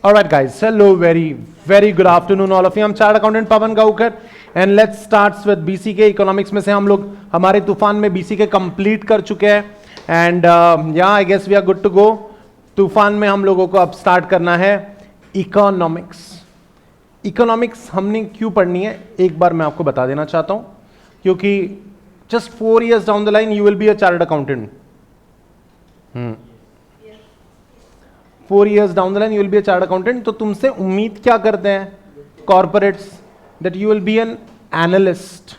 All right, guys. Hello, very good afternoon, all of you. I'm Chartered Accountant Pawan Gaukar, and let's start with BCK Economics में से हम लोग हमारे तूफान में BCK कंप्लीट कर चुके हैं, and yeah, I guess we are good to go. तूफान में हम लोगों को अब स्टार्ट करना है इकोनॉमिक्स. इकोनॉमिक्स हमने क्यों पढ़नी है एक बार मैं आपको बता देना चाहता हूं, क्योंकि just 4 years down the line you will be a chartered accountant. 4 years down the line you will be a chartered accountant. तो तुमसे उम्मीद क्या करते हैं corporates? That you will be an analyst.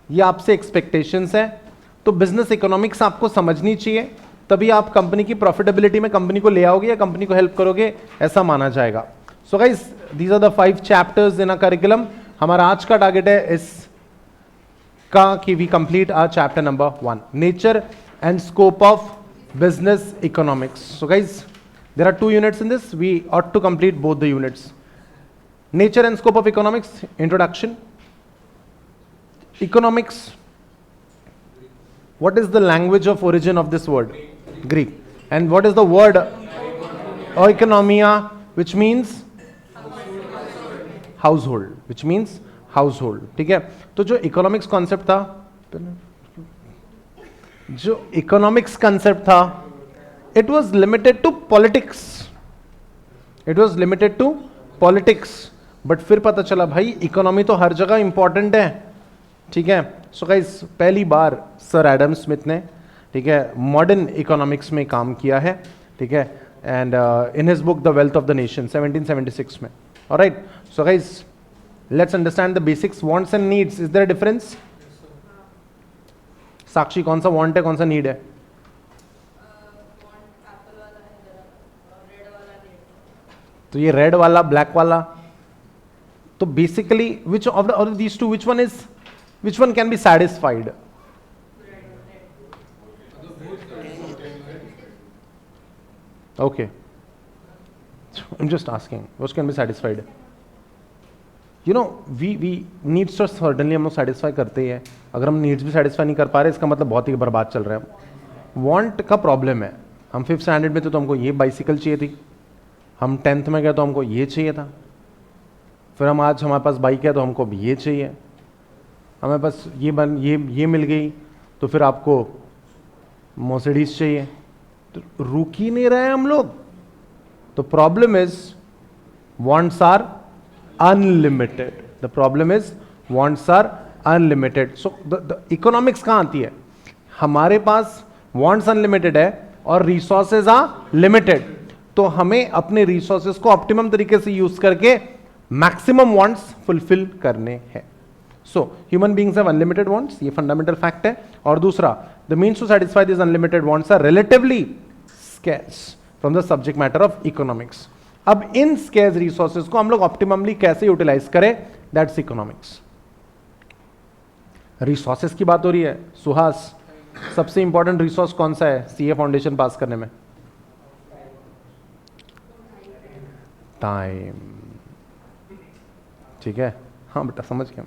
ये आपसे एक्सपेक्टेशंस है. तो बिजनेस इकोनॉमिक्स आपको समझनी चाहिए, तभी आप कंपनी की प्रॉफिटेबिलिटी में कंपनी को ले आओगे या कंपनी को हेल्प करोगे, ऐसा माना जाएगा. So guys, these are the 5 chapters in a curriculum. हमारा आज का टारगेट है इसका कि we complete our chapter number 1, nature and scope of business economics. So guys, there are 2 units in this. We ought to complete both the units. Nature and scope of economics, introduction. Economics, what is the language of origin of this word? Greek. And what is the word oikonomia, which means household, which means household. ठीक है. तो जो economics concept था, जो economics concept था, it was limited to politics. It was limited to politics. But फिर पता चला भाई इकोनॉमी तो हर जगह इंपॉर्टेंट है. ठीक है. सो गाइस, पहली बार सर एडम स्मिथ ने, ठीक है, मॉडर्न इकोनॉमिक्स में काम किया है. ठीक है. And in his book the wealth of the nation 1776 में. Alright. So guys, let's understand the basics. Wants and needs, is there a difference? Sakshi, कौन सा वांट है, कौन सा नीड है? तो ये रेड वाला, ब्लैक वाला, तो basically which of these two, which one can be satisfied? Okay, I am just asking which can be satisfied. You know, we needs तो सर्टेनली हम लोग सेटिस्फाई करते ही हैं. अगर हम नीड्स भी सेटिस्फाई नहीं कर पा रहे, इसका मतलब बहुत ही बर्बाद चल रहे हैं. वांट का प्रॉब्लम है. हम 5th स्टैंडर्ड में थे तो हमको ये बाइसिकल चाहिए थी, हम 10th में गए तो हमको ये चाहिए था, फिर हम आज हमारे पास बाइक है तो हमको भी ये चाहिए, हमारे पास ये मिल गई तो फिर आपको मर्सिडीज चाहिए. तो रुक ही नहीं रहे हम लोग. तो problem is wants are unlimited. The problem is wants are unlimited. So the economics कहाँ आती है? हमारे पास वांट्स अनलिमिटेड है और रिसोर्सेज आर लिमिटेड. तो हमें अपने रिसोर्सेज को ऑप्टिमम तरीके से यूज करके मैक्सिमम वांट्स फुलफिल करने हैं. So human beings have unlimited wants, ये फंडामेंटल फैक्ट है. और दूसरा, the means to satisfy this unlimited wants are relatively scarce from the subject matter of economics. अब इन स्कैर्स रिसोर्सेज को हम लोग ऑप्टिममली कैसे यूटिलाइज करें, दैट्स इकोनॉमिक्स. रिसोर्सेज की बात हो रही है. सुहास, सबसे इंपॉर्टेंट रिसोर्स कौन सा है सीए फाउंडेशन पास करने में? टाइम. ठीक है. हाँ बेटा, समझ गया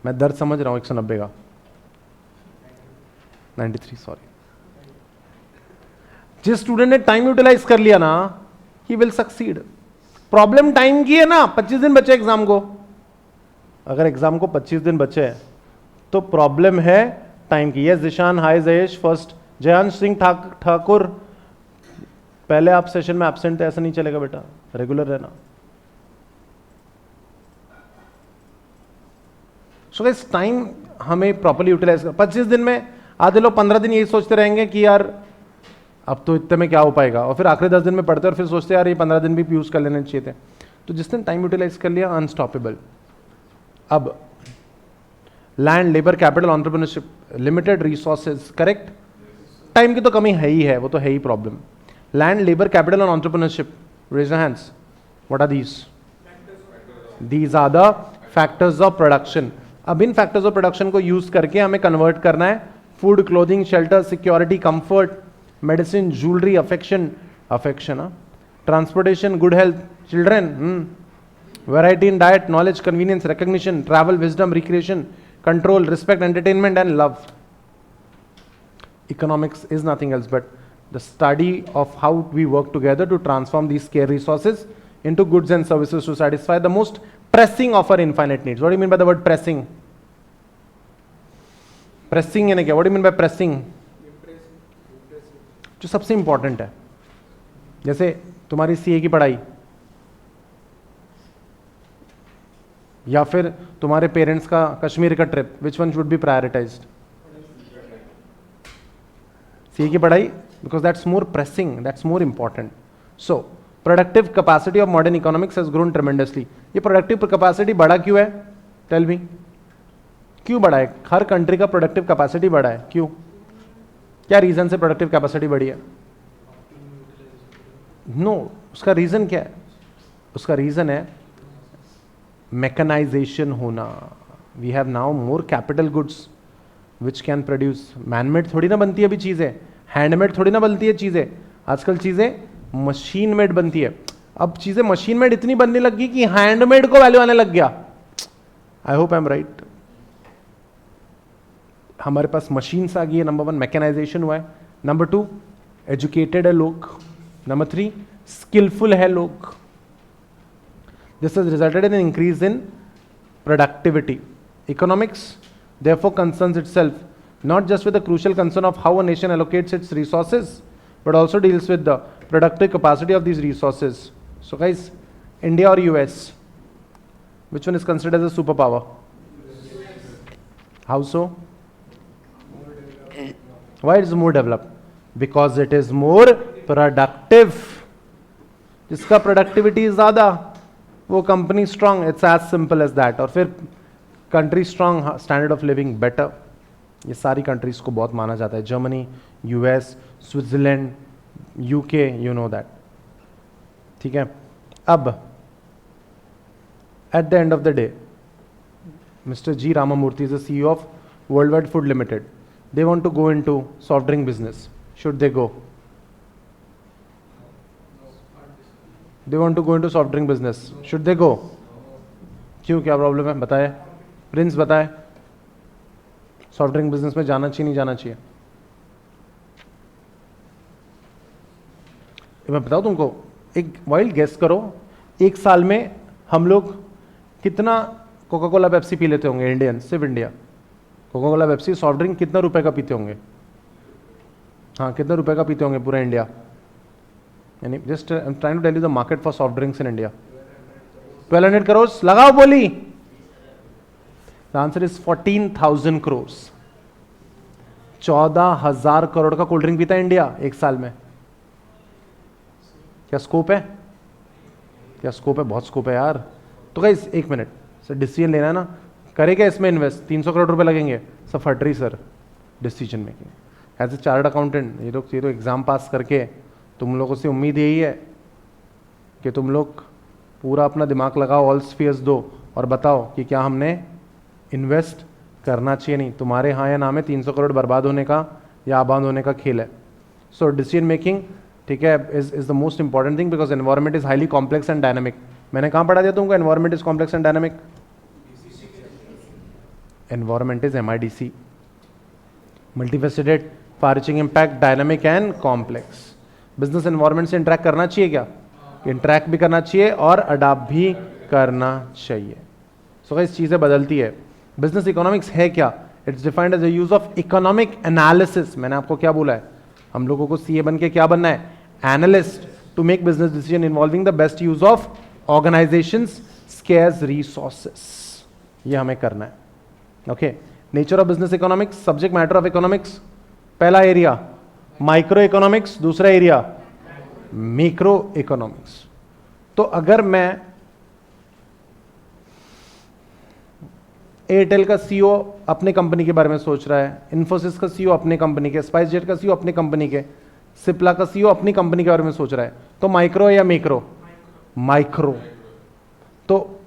मैं दर्द समझ रहा हूँ 190 का, 93 सॉरी. जिस स्टूडेंट ने टाइम यूटिलाइज कर लिया ना, he will succeed. Problem time की है ना. 25 दिन बचे एग्जाम को. अगर एग्जाम को 25 दिन बचे हैं तो प्रॉब्लम है टाइम की. यस जिशान, हाय जयेश, फर्स्ट. जयंत सिंह ठाकुर, पहले आप सेशन में एब्सेंट थे, ऐसा नहीं चलेगा बेटा, रेगुलर रहना. सो गाइस, टाइम हमें प्रॉपर्ली यूटिलाइज कर. 25 दिन में आधे लोग 15 दिन यही सोचते रहेंगे कि यार अब तो इतने में क्या हो पाएगा, और फिर आखिरी 10 दिन में पढ़ते और फिर सोचते यार ये 15 दिन भी यूज कर लेने चाहिए थे. तो जिसने टाइम यूटिलाइज कर लिया, अनस्टॉपेबल. अब land, labour, capital, entrepreneurship, limited resources, correct. Time की तो कमी है ही है, वो तो है ही problem. Land, labor, capital and entrepreneurship. Raise your hands. What are these? These are the factors of production. अब इन factors of production को use करके हमें convert करना है food, clothing, shelter, security, comfort, medicine, jewelry, affection, transportation, good health, children, variety in diet, knowledge, convenience, recognition, travel, wisdom, recreation, control, respect, entertainment and love. Economics is nothing else but the study of how we work together to transform these scarce resources into goods and services to satisfy the most pressing of our infinite needs. What do you mean by the word pressing? Pressing यानी क्या? What do you mean by pressing? जो सबसे important है, जैसे तुम्हारी CA की पढ़ाई, या फिर तुम्हारे पेरेंट्स का कश्मीर का trip, which one should be prioritised? CA की पढ़ाई, because that's more pressing, that's more important. So productive capacity of modern economics has grown tremendously. ये प्रोडक्टिव कैपेसिटी बढ़ा क्यों है? टेल मी, क्यों बढ़ा है? हर कंट्री का प्रोडक्टिव कैपेसिटी बढ़ा है, क्यों? क्या रीजन से प्रोडक्टिव कैपेसिटी बढ़ी है? नो, उसका रीजन क्या है? उसका रीजन है मैकेनाइजेशन होना. We have now more capital goods which can produce. Manmade थोड़ी ना बनती है अभी चीजें, हैंडमेड थोड़ी ना बनती है चीजें. आजकल चीजें मशीन मेड बनती है. अब चीजें मशीन मेड इतनी बनने लगी कि हैंडमेड को वैल्यू आने लग गया. I hope I am right. हमारे पास मशीन्स आ गई है. नंबर 1 मैकेनाइजेशन हुआ है. नंबर 2 एजुकेटेड है लोग. नंबर 3 स्किलफुल है लोग. This has resulted in an increase in productivity. Economics therefore concerns itself not just with the crucial concern of how a nation allocates its resources, but also deals with the productive capacity of these resources. So guys, India or US, which one is considered as a superpower? How so? Why it is more developed? Because it is more productive. जिसका productivity ज्यादा, वो company strong. It's as simple as that. और फिर country strong, standard of living better. ये सारी countries को बहुत माना जाता है. Germany, US, Switzerland, UK, you know that. ठीक है. अब at the end of the day, mister G Ramamurthy is the CEO of World Wide Food Limited. They want to go into soft drink business. Should they go? They want to go into soft drink business. Should they go? क्यों, क्या problem है? बताए Prince, बताए. Soft drink business में जाना चाहिए, नहीं जाना चाहिए? मैं बताऊं तुमको, एक वाइल्ड गेस करो. एक साल में हम लोग कितना कोका कोला पेप्सी पी लेते होंगे इंडियन? सिर्फ India. Coca Cola Pepsi soft drink कितना रुपए का पीते होंगे? हाँ, कितना रुपए का पीते होंगे पूरा इंडिया? यानी just I am trying to tell you the market for soft drinks in India. 1200 crore. लगाओ बोली. The answer is 14,000 crore. 14,000 crore का कोल्ड ड्रिंक पीता है इंडिया एक साल में. क्या स्कोप है? क्या स्कोप है? बहुत स्कोप है यार. तो गाइस एक मिनट सर, डिसीजन लेना है ना. करेगा इसमें इन्वेस्ट? 300 करोड़ रुपए लगेंगे. सब फट रही sir decision making. As a chartered accountant, ये तो एग्जाम पास करके तुम लोगों से उम्मीद यही है कि तुम लोग पूरा अपना दिमाग लगाओ, ऑल स्फीयर्स दो और बताओ कि क्या हमने इन्वेस्ट करना चाहिए. नहीं, तुम्हारे हाँ या ना में 300 करोड़ बर्बाद होने का या आबाद होने का खेल है. सो डिसीजन मेकिंग, ठीक है, is the most important thing because environment is highly complex and dynamic. मैंने कहाँ पढ़ा दिया तुमको environment is complex and dynamic? Environment is MIDC, multifaceted, far reaching impact, dynamic and complex. Business environment से interact करना चाहिए क्या? इंटरेक्ट भी करना चाहिए और अडॉप्ट भी करना चाहिए. सो गाइस चीजें बदलती है. बिजनेस इकोनॉमिक्स है क्या? It's defined as the use of economic analysis. मैंने आपको क्या बोला है? हम लोगों को सीए बन के क्या बनना है? Analyst. To make business decision involving the best use of organisations scarce resources. ये हमें करना है. Okay. Nature of business economics, subject matter of economics. पहला एरिया माइक्रो इकोनॉमिक्स, दूसरा एरिया मैक्रो इकोनॉमिक्स. तो अगर मैं एयरटेल का सीईओ अपने कंपनी के बारे में सोच रहा है, इन्फोसिस का सीईओ अपने कंपनी के, स्पाइसजेट का सीईओ अपनी कंपनी के, सिप्ला का सीईओ अपनी कंपनी के बारे में सोच रहा है, तो माइक्रो या मैक्रो? माइक्रो. तो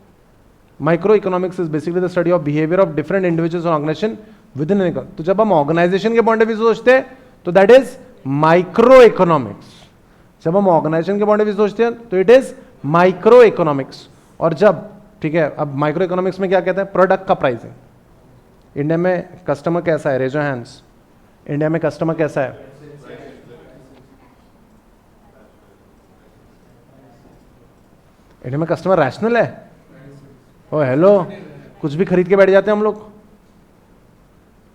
micro economics is basically the study of behaviour of different individuals और ऑर्गेनाइजेशन विद इन एन. तो जब हम ऑर्गेनाइजेशन के पॉइंट ऑफ व्यू सोचते हैं तो दैट इज माइक्रो इकोनॉमिक्स. जब हम ऑर्गेनाइजेशन के पॉइंट ऑफ व्यू सोचते हैं तो इट इज माइक्रो इकोनॉमिक्स. और जब, ठीक है, अब माइक्रो इकोनॉमिक्स में क्या कहते हैं? प्रोडक्ट का प्राइसिंग. इंडिया में कस्टमर कैसा है? Raise your hands. इंडिया में कस्टमर कैसा है? इंडिया में कस्टमर रैशनल है? ओ हेलो, कुछ भी खरीद के बैठ जाते हैं हम लोग।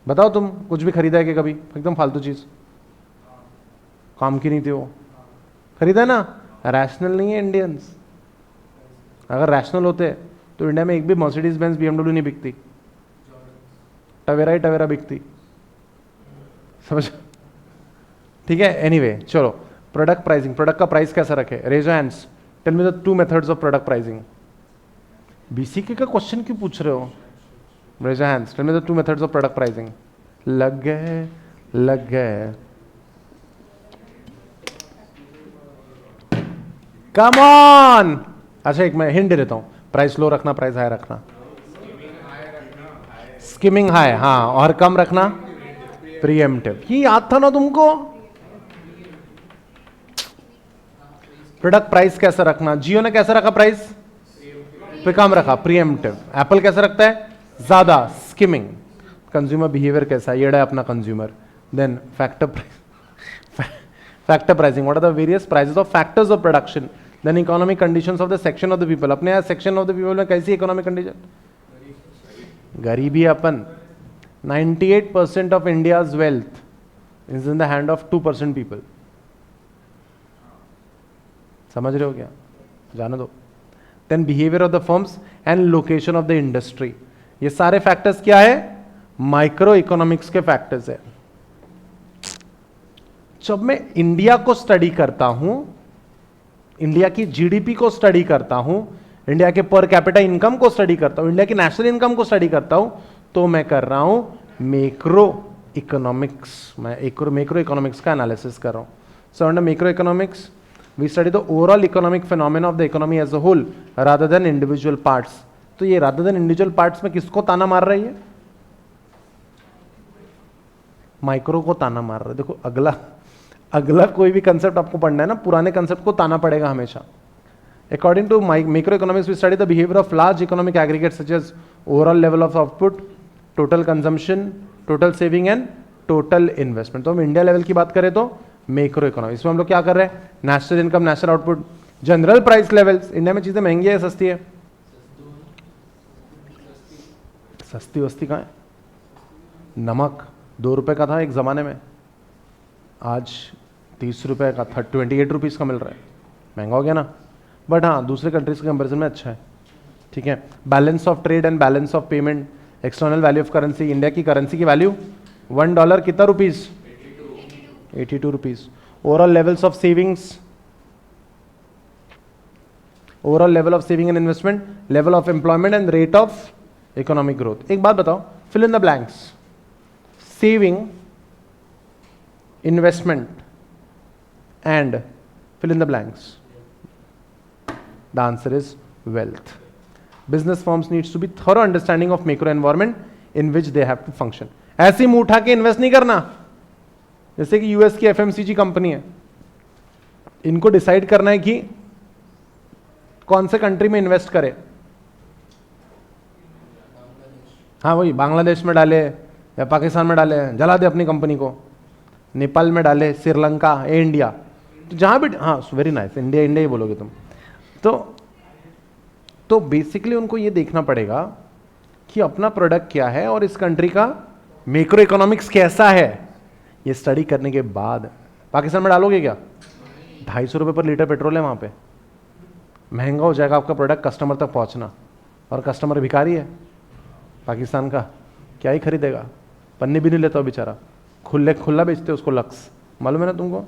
बताओ तुम कुछ भी खरीदा है कि कभी? एकदम फालतू चीज, काम की नहीं थी वो, खरीदा ना? रैशनल नहीं है इंडियंस। अगर रैशनल होते तो इंडिया में एक भी मर्सिडीज बेंज बीएमडब्ल्यू नहीं बिकती, टवेरा ही टवेरा बिकती, समझ? ठीक है, एनीवे चलो, प्रोडक्ट प्राइसिंग, प्रोडक्ट का प्राइस कैसा रखे? Raise hands, tell me the 2 methods of product pricing. BCK का क्वेश्चन क्यों पूछ रहे हो? Raise hands, tell me the 2 methods of product pricing. लग गए, लग गए, कम ऑन। अच्छा एक मैं हिंट दे देता हूं, प्राइस लो रखना, प्राइस हाई रखना, स्किमिंग हाई, हाँ, और कम रखना प्रीएम्प्टिव। ये याद था ना तुमको? प्रोडक्ट प्राइस कैसा रखना? जियो ने कैसा रखा प्राइस? पे कम रखा, प्रीएम्प्टिव। एप्पल कैसा रखता है? ज्यादा, स्किमिंग। कंज्यूमर बिहेवियर कैसा है? ये है अपना consumer. Then factor factor pricing, what are the various prices of factors of production. Then economic conditions of the section of the people. अपने यहाँ सेक्शन ऑफ द पीपल में कैसी इकोनॉमिक कंडीशन? गरीबी अपन। 98% of India's wealth is in the hand of 2% people. समझ रहे हो क्या? जाने दो। Then behaviour of the firms and location of the industry. ये सारे फैक्टर्स क्या है? माइक्रो इकोनॉमिक्स के फैक्टर्स है। जब मैं इंडिया को स्टडी करता हूं, इंडिया की जीडीपी को स्टडी करता हूं, इंडिया के पर कैपिटा इनकम को स्टडी करता हूं, इंडिया की नेशनल इनकम को स्टडी करता हूं, तो मैं कर रहा हूं मैक्रो इकोनॉमिक्स। मैं मैक्रो इकोनॉमिक्स का एनालिसिस कर रहा हूं। So under macro economics we study the overall economic phenomena of the economy as a whole rather than individual parts. तो ये रादर देन इंडिविजुअल पार्ट्स में किसको ताना मार रही है? माइक्रो को ताना मार रहा है। देखो अगला कोई भी कंसेप्ट आपको पढ़ना है ना, पुराने कंसेप्ट को ताना पड़ेगा हमेशा। According to macro economics we study the behaviour of large economic aggregate such as overall level of output, total consumption, total saving and total investment. तो हम इंडिया लेवल की बात करें तो मैक्रो इकोनॉमिक्स में हम लोग क्या कर रहे हैं? National income, national output, general price levels. India में चीजें महंगी है सस्ती है? सस्ती वस्ती कहाँ है? नमक 2 रुपए का था एक जमाने में, आज 30 रुपए का, 28 रुपीज का मिल रहा है। महंगा हो गया ना? बट हाँ, दूसरे कंट्रीज के कंपेरिजन में अच्छा है। ठीक है। Balance of trade and balance of payment, external value of currency. India की करेंसी की वैल्यू $1 कितना rupees? 82 rupees. Overall levels of savings, overall level of saving and investment, level of employment and rate of economic growth. एक बात बताओ, fill in the blanks. Saving, investment and fill in the blanks. The answer is wealth. Business firms needs to be thorough understanding of macro environment in which they have to function. ऐसे मुंह उठा के invest नहीं करना। जैसे कि US की FMCG company है, इनको डिसाइड करना है कि कौन से कंट्री में इन्वेस्ट करे। हाँ वही, बांग्लादेश में डाले या पाकिस्तान में डाले, जला दे अपनी कंपनी को, नेपाल में डाले, श्रीलंका, इंडिया, तो जहां भी, हाँ वेरी नाइस, इंडिया इंडिया ही बोलोगे तुम। तो बेसिकली उनको ये देखना पड़ेगा कि अपना प्रोडक्ट क्या है और इस कंट्री का मैक्रो इकोनॉमिक्स कैसा है। ये स्टडी करने के बाद पाकिस्तान में डालोगे क्या? 250 रुपये पर लीटर पेट्रोल है वहाँ पे, महंगा हो जाएगा आपका प्रोडक्ट कस्टमर तक पहुँचना, और कस्टमर भिखारी है पाकिस्तान का, क्या ही खरीदेगा, पन्नी भी नहीं लेता बेचारा, खुला बेचते उसको लक्स, मालूम है ना तुमको।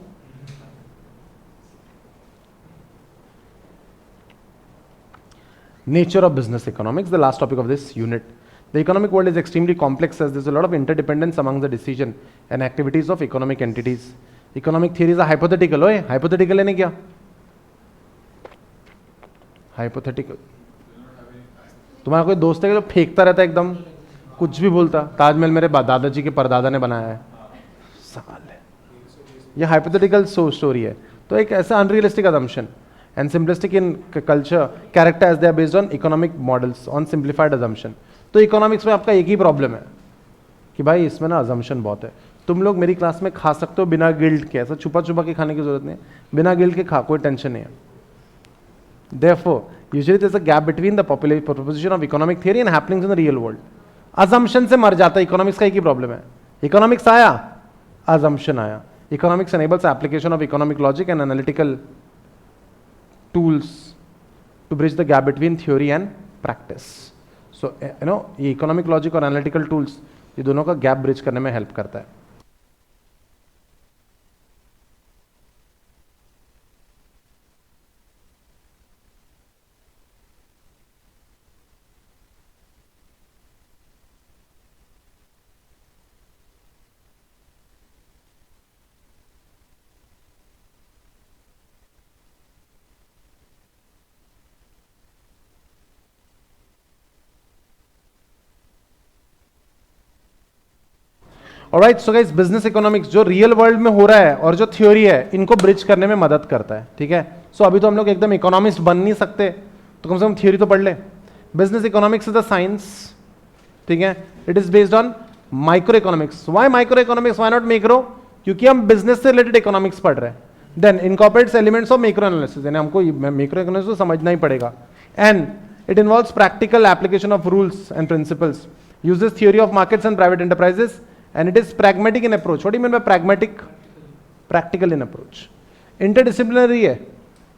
Nature of business economics, the last topic of this unit. The economic world is extremely complex as there is a lot of interdependence among the decision and activities of economic entities. Economic theories are hypothetical. ओए hypothetical है नहीं क्या? Hypothetical. तुम्हारा कोई दोस्त है जो फेंकता रहता है एकदम, कुछ भी बोलता, ताजमहल मेरे दादाजी के परदादा ने बनाया है, साल है, ये हाइपोथेटिकल स्टोरी है। तो एक ऐसा unrealistic assumption and simplistic in culture character as they are based on economic models on simplified assumption. तो इकोनॉमिक्स में आपका एक ही प्रॉब्लम है कि भाई इसमें ना assumption बहुत है। तुम लोग मेरी क्लास में खा सकते हो बिना गिल्ट के, ऐसा छुपा छुपा के खाने की जरूरत नहीं है, बिना गिल्ट के खा, कोई टेंशन नहीं है। Therefore usually there is a gap between the proposition of economic theory and happenings in the real world. Assumption से मर जाता है इकोनॉमिक्स का. एक ही प्रॉब्लम है, इकोनॉमिक्स आया, अजम्पशन आया. Economics enables application of economic logic and analytical tools to bridge the gap between theory and practice. So ये economic logic और analytical tools ये दोनों का gap bridge करने में help करता है. Alright, so guys business economics जो रियल वर्ल्ड में हो रहा है और जो थ्योरी है इनको ब्रिज करने में मदद करता है. ठीक है, सो अभी तो हम लोग एकदम इकोनॉमिस्ट बन नहीं सकते, तो कम से कम थ्योरी तो पढ़ ले. Business economics is the science, ठीक है, it is based on micro economics. Why micro economics, why not macro? क्योंकि हम बिजनेस से रिलेटेड इकोनॉमिक्स पढ़ रहे हैं. Then incorporates elements of macro analysis, यानी हमको मैक्रो इकोनॉमिक्स को समझना ही पड़ेगा. And it involves practical application of rules and principles, uses theory of markets and private enterprises, and it is pragmatic in approach. What do you mean by pragmatic? Practical in approach. Interdisciplinary है.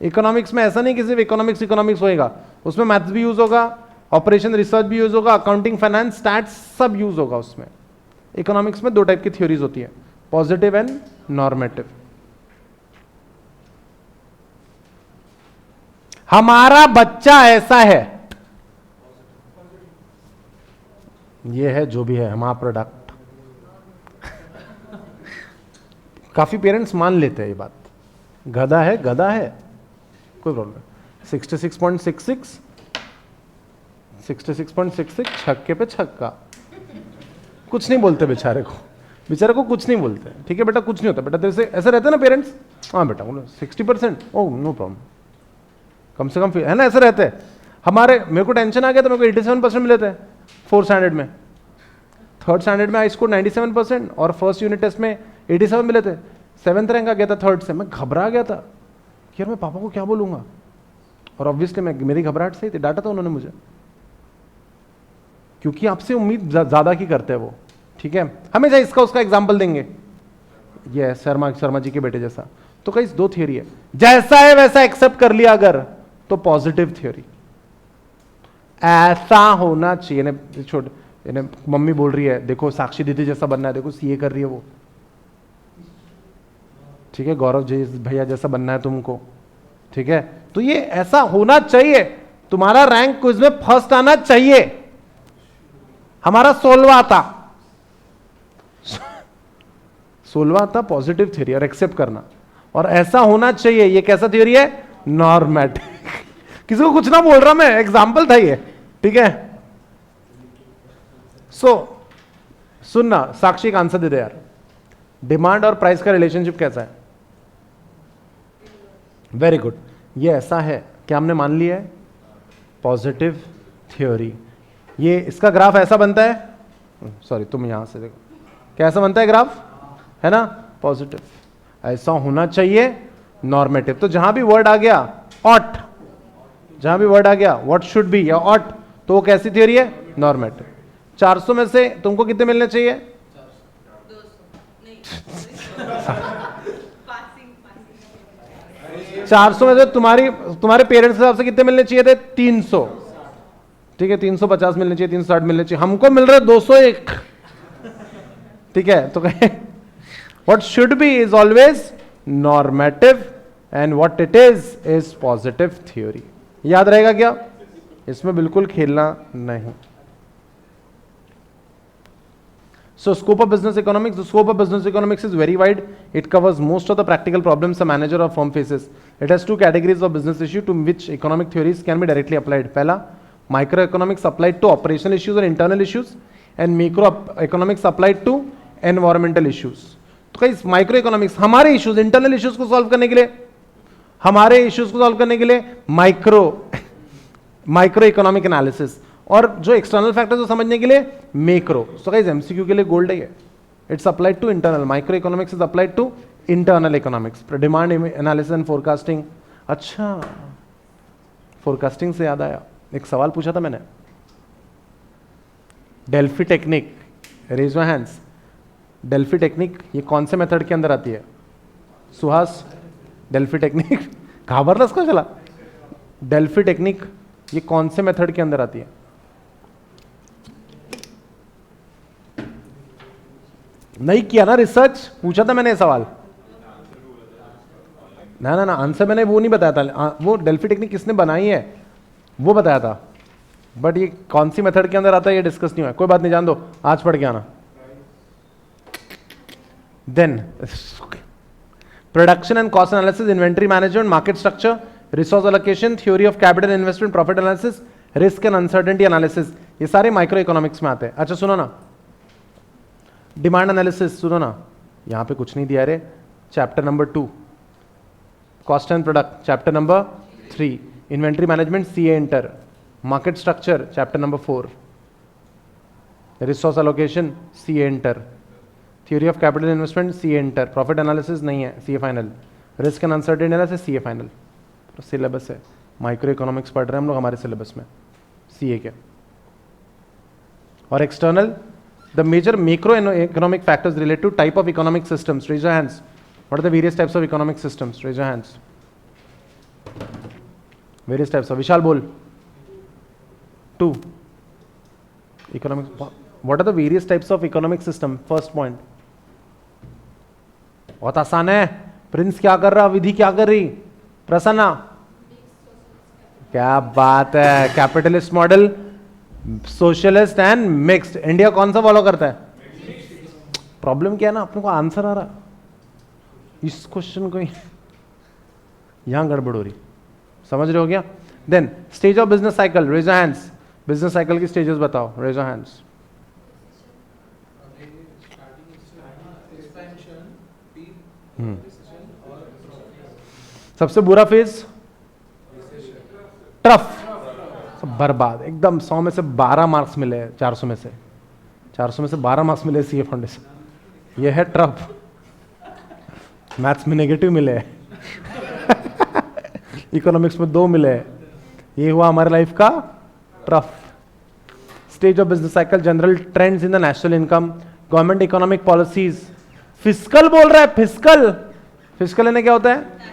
Economics में ऐसा नहीं कि सिर्फ economics होएगा, उसमें maths भी use होगा, ऑपरेशन रिसर्च भी यूज होगा, अकाउंटिंग, फाइनेंस, स्टैट्स सब यूज होगा उसमें. इकोनॉमिक्स में दो टाइप की थ्योरीज होती है, पॉजिटिव एंड नॉर्मेटिव. हमारा बच्चा ऐसा है, ये है जो भी है हमारा प्रोडक्ट. काफी पेरेंट्स मान लेते हैं ये बात, गधा है कोई प्रॉब्लम नहीं. 66.66 छक्के पे छक्का, कुछ नहीं बोलते बेचारे को कुछ नहीं बोलते. ठीक है बेटा, कुछ नहीं होता बेटा तेरे से, ऐसा रहता है ना पेरेंट्स. हाँ बेटा बोलो 60%, ओह नो प्रॉब्लम, कम से कम है ना, ऐसा रहता है. मेरे को टेंशन आ गया तो मेरे को 87% मिले थे 4th स्टैंडर्ड में. 3rd स्टैंडर्ड में आई स्कोर 97% और फर्स्ट यूनिट टेस्ट में 87 मिले थे. 7th रैंक आ गया था 3rd से. मैं घबरा गया था कि यार मैं पापा को क्या बोलूंगा, और ऑब्वियसली मेरी घबराहट सही थी, डांटा था उन्होंने मुझे, क्योंकि आपसे उम्मीद ज्यादा की करते हैं वो. ठीक है, हमेशा इसका उसका एग्जाम्पल देंगे, ये शर्मा जी के बेटे जैसा. तो कई दो थियरी है, जैसा है वैसा एक्सेप्ट कर लिया अगर तो पॉजिटिव थियरी. ऐसा होना चाहिए. छोड़, मम्मी बोल रही है देखो साक्षी दीदी जैसा बनना है, देखो सीए कर रही है वो. ठीक है, गौरव जी भैया जैसा बनना है तुमको. ठीक है, तो ये ऐसा होना चाहिए. तुम्हारा रैंक क्विज में फर्स्ट आना चाहिए. हमारा 16वां आता पॉजिटिव थ्योरी और एक्सेप्ट करना, और ऐसा होना चाहिए. ये कैसा थ्योरी है? नॉर्मेटिक. किसी को कुछ ना बोल रहा मैं, एग्जाम्पल था ये. ठीक है, सुनना, साक्षी का आंसर दे दे यार. डिमांड और प्राइस का रिलेशनशिप कैसा है? Very good. ये ऐसा है, क्या हमने मान लिया है? Positive theory. ये इसका ग्राफ ऐसा बनता है, सॉरी तुम यहां से देखो, कैसा बनता है ग्राफ, है ना, पॉजिटिव. ऐसा होना चाहिए, नॉर्मेटिव. तो जहां भी वर्ड आ गया ऑट, जहां भी वर्ड आ गया व्हाट शुड बी या ऑट, तो वो कैसी थ्योरी है? नॉर्मेटिव. 400 में से तुमको कितने मिलने चाहिए? 400 में से तुम्हारे पेरेंट्स के हिसाब से कितने मिलने चाहिए थे? 300. ठीक है, 350 मिलने चाहिए, 360 मिलने चाहिए, हमको मिल रहे 201. ठीक है, तो कहें what should be is always normative and what it is positive theory. याद रहेगा क्या? इसमें बिल्कुल खेलना नहीं. So scope of business economics, the scope of business economics is very wide. It covers most of the practical problems a manager or firm faces. It has two categories of business issue to which economic theories can be directly applied. पहला, microeconomics applied to operational issues or internal issues, and macroeconomics applied to environmental issues. तो कई microeconomics हमारे issues, internal issues को solve करने के लिए, हमारे issues को solve करने के लिए microeconomic analysis, और जो एक्सटर्नल फैक्टर्स को समझने के लिए मैक्रो. सो गाइस एमसीक्यू के लिए गोल्ड है ये. It's applied to internal. Micro economics is applied to internal economics. Demand analysis and forecasting. अच्छा, फोरकास्टिंग से याद आया, एक सवाल पूछा था मैंने, Delphi technique, raise your hands, Delphi technique ये कौन से मेथड के अंदर आती है? सुहास, डेल्फी टेक्निक घाबरलंस का चला, डेल्फी टेक्निक ये कौन से मेथड के अंदर आती है? नहीं किया ना रिसर्च, पूछा था मैंने ये सवाल। ना ना ना, आंसर मैंने वो नहीं बताया था, वो डेल्फी टेक्निक किसने बनाई है वो बताया था, बट ये कौन सी मेथड के अंदर आता है ये डिस्कस नहीं हुआ। कोई बात नहीं, जान दो, आज पढ़ के आना। Then production and cost analysis, inventory management, market structure, resource allocation, theory of capital investment, profit analysis, risk and uncertainty analysis, ये सारे माइक्रो इकोनॉमिक्स में आते हैं। अच्छा सुनो ना, डिमांड एनालिसिस सुनो ना, यहां पे कुछ नहीं दिया रे, chapter number 2, cost and product chapter number 3, inventory management CA inter, market structure chapter number 4, resource allocation CA inter, theory of capital investment CA inter, profit analysis नहीं है CA final, risk and uncertainty analysis CA final. तो syllabus है, micro economics पढ़ रहे हैं हम लोग हमारे सिलेबस में सीए के। और external, the major macro economic factors related to type of economic systems, raise your hands, what are the various types of economic systems, raise your hands, various types of, Vishal बोल। 2 economic, what are the various types of economic system, first point. बहुत आसान है, Prince क्या कर रहा, विधि क्या कर रही, प्रसन्ना, क्या बात है, capitalist model, socialist and mixed. India कौन सा फॉलो करता है? प्रॉब्लम क्या है ना, अपने को आंसर आ रहा, इस क्वेश्चन को यहां गड़बड़ हो रही, समझ रहे हो क्या? Then stage of business cycle, raise your hands, business cycle की स्टेजेस बताओ, रेज योर हैंड्स। सबसे बुरा फेज ट्रफ, बर्बाद एकदम, 100 में से 12 मार्क्स मिले, 400 में से 12 मार्क्स मिले सीए फाउंडेशन, ये है ट्रफ। मैथ्स में नेगेटिव मिले इकोनॉमिक्स में 2 मिले, ये हुआ हमारे लाइफ का trough. Stage of business cycle, general trends in the national income, government economic policies, fiscal बोल रहा है, फिस्कल, फिस्कल यानी क्या होता है?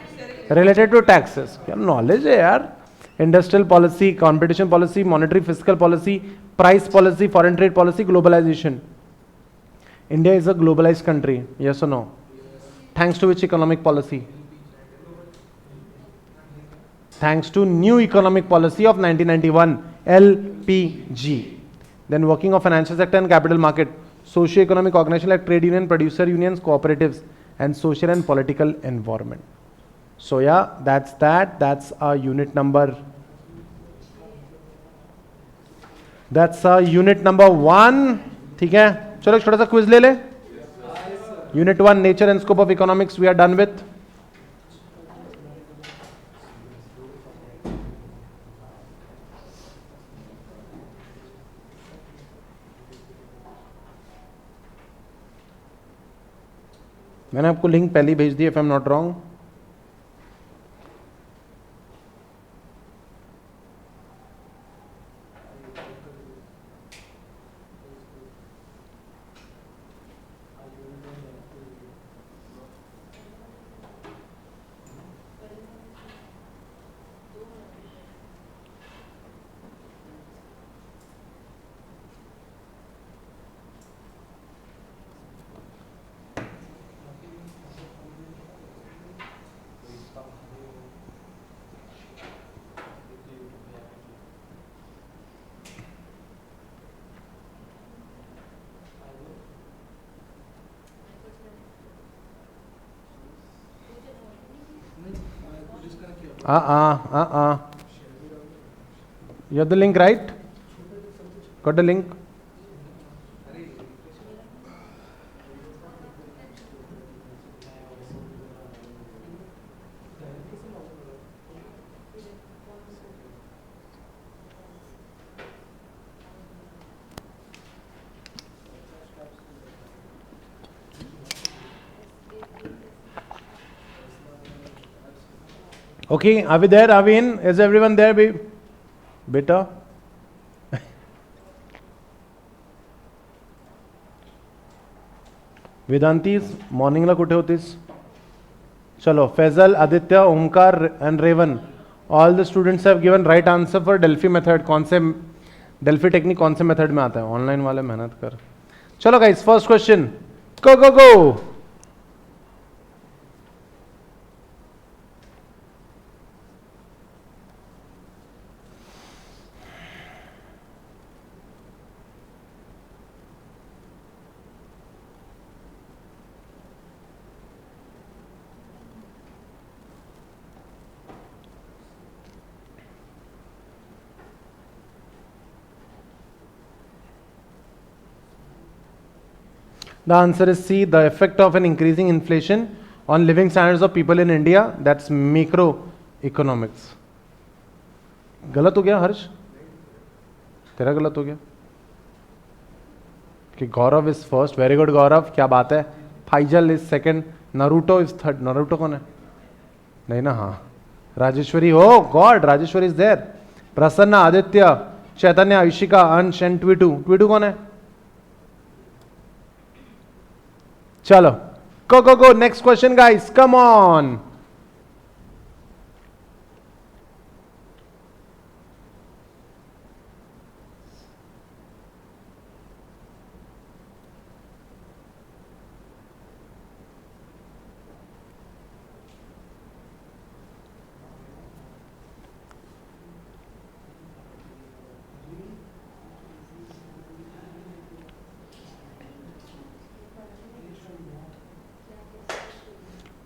रिलेटेड टू टैक्सेस, क्या नॉलेज है यार। Industrial policy, competition policy, monetary fiscal policy, price policy, foreign trade policy, globalisation. India is a globalised country, yes और no? Thanks to which economic policy? Thanks to new economic policy of 1991, LPG. Then working of financial sector and capital market, socio-economic organization like trade union, producer unions, cooperatives, and social and political environment. So yeah, that's our unit number. That's our unit number 1. ठीक है, चलो एक छोटा सा quiz ले ले। Unit 1, nature and scope of economics, we are done with. मैंने आपको लिंक पहले ही भेज दी, if I am not wrong. You have the link, right? Got the link? Okay, are we there? Are we in? Is everyone there, babe? Beta? वेदांतीज मॉर्निंगला कुठे होतीस? चलो, Faizal, Aditya, Omkar and Revan, all the students have given right answer for Delphi method. कौन से Delphi technique कौन से method में आता है? ऑनलाइन वाले मेहनत कर. चलो guys, first question, go go go. The answer is C, the effect of an increasing inflation on living standards of people in India. That's macroeconomics. गलत हो गया हर्ष? तेरा गलत हो गया कि Gaurav is first. Very good Gaurav, क्या बात है. Faizal is second, Naruto is third. Naruto कौन है? नहीं ना. हाँ, Rajeshwari. Oh God, Rajeshwari is there. Prasanna, Aditya, Chaitanya, Ayushika, Ansh and ट्विटू. ट्विटू कौन है? चलो, go go go. Next question guys, come on.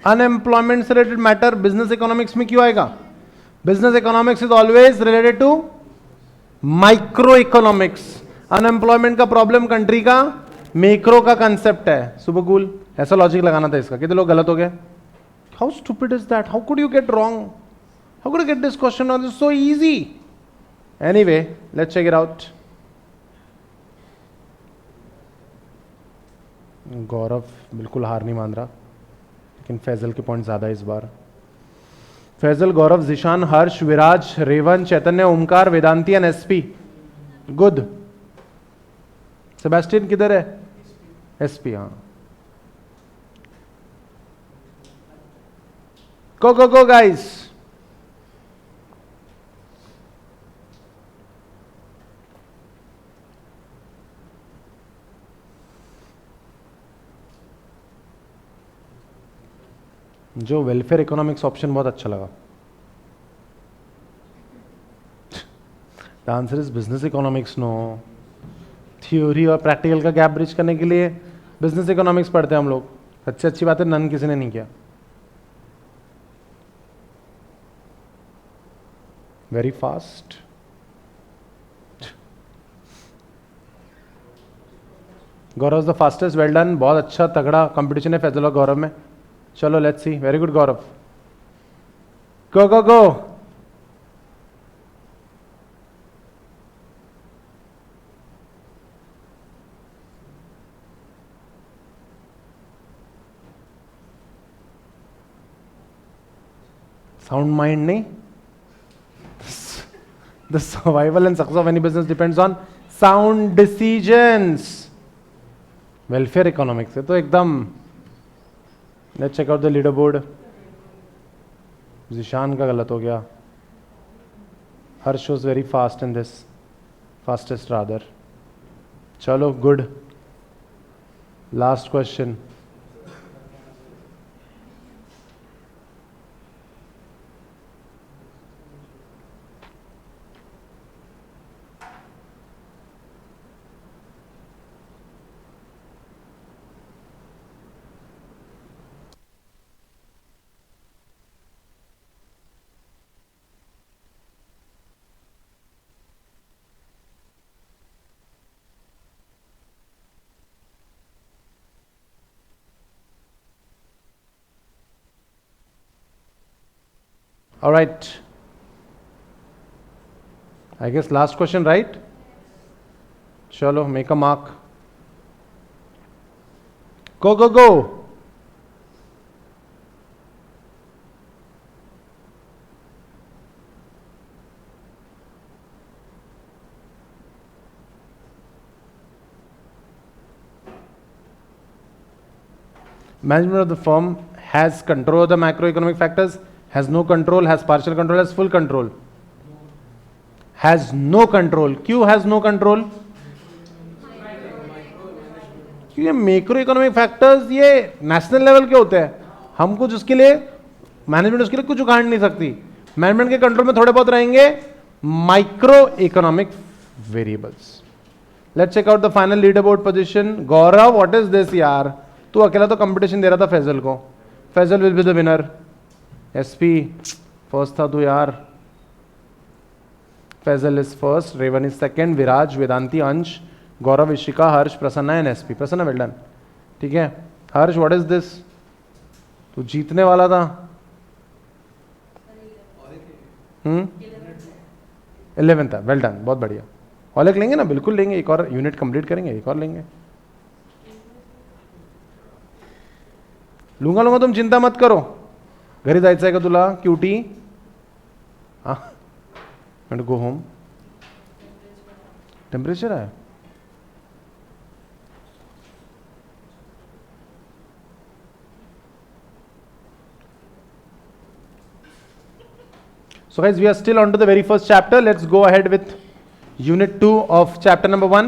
Unemployment से रिलेटेड मैटर बिजनेस इकोनॉमिक्स में क्यों आएगा? Business economics is always related to micro economics. Unemployment का प्रॉब्लम कंट्री का मैक्रो का कंसेप्ट है. सुबह ऐसा लॉजिक लगाना था इसका. कितने लोग गलत हो गए? How stupid is that? How could you get wrong? How could you get this question on? This so easy. Anyway, let's check it out. Gaurav बिल्कुल हार नहीं मान रहा, लेकिन फैजल के पॉइंट ज्यादा इस बार. Faizal, Gaurav, Zishan, Harsh, Viraj, Revan, Chaitanya, Omkar, Vedanti and SP. Good. Sebastian किधर है? एसपी. हाँ, गो गो गो गाइस. जो वेलफेयर इकोनॉमिक्स ऑप्शन बहुत अच्छा लगा. The answer is business economics. No, theory और प्रैक्टिकल का गैप ब्रिज करने के लिए बिजनेस इकोनॉमिक्स पढ़ते हैं हम लोग. अच्छी बात है, नन किसी ने नहीं किया. Very fast. Gaurav the fastest. Well done. बहुत अच्छा तगड़ा कंपटीशन है फैजल और गौरव में. चलो, let's see. Very good Gaurav. Go go go. Sound mind नहीं. The survival and success of any business depends on sound decisions. Welfare economics है तो एकदम. Let's check out the leader board. Zishan का गलत हो गया. Harsh was very fast in this, fastest rather. चलो, good. Last question. All right. I guess last question, right? Chalo, make a mark. Go, go, go. Management of the firm has control of the macroeconomic factors, has no control, has partial control, has full control. Has no control. क्यों has no control? क्योंकि macro economic factors ये national level के होते हैं, हम कुछ उसके लिए मैनेजमेंट उसके लिए कुछ उखाड़ नहीं सकती. मैनेजमेंट के कंट्रोल में थोड़े बहुत रहेंगे micro economic variables. Let's check out the final leader board position. Gaurav, what is this यार? तू अकेला तो कंपटीशन दे रहा था फैजल को. Faizal will be the winner. SP first था तू यार. Faizal is first, Revan is second, Viraj, Vedanti, Ansh, Gaurav, Ishika, Harsh, Prasanna and SP. Prasanna well done. ठीक है हर्ष, व्हाट इज दिस? तू जीतने वाला था. 11th है, वेल डन, बहुत बढ़िया. और एक लेंगे ना? बिल्कुल लेंगे, एक और यूनिट कंप्लीट करेंगे, एक और लेंगे. लूंगा, तुम चिंता मत करो. घरी जायचं आहे का तुला क्यूटी? Go home. टेम्परेचर आहे. So guys, we are still on to the very first chapter. Let's go ahead with unit 2 of chapter number 1,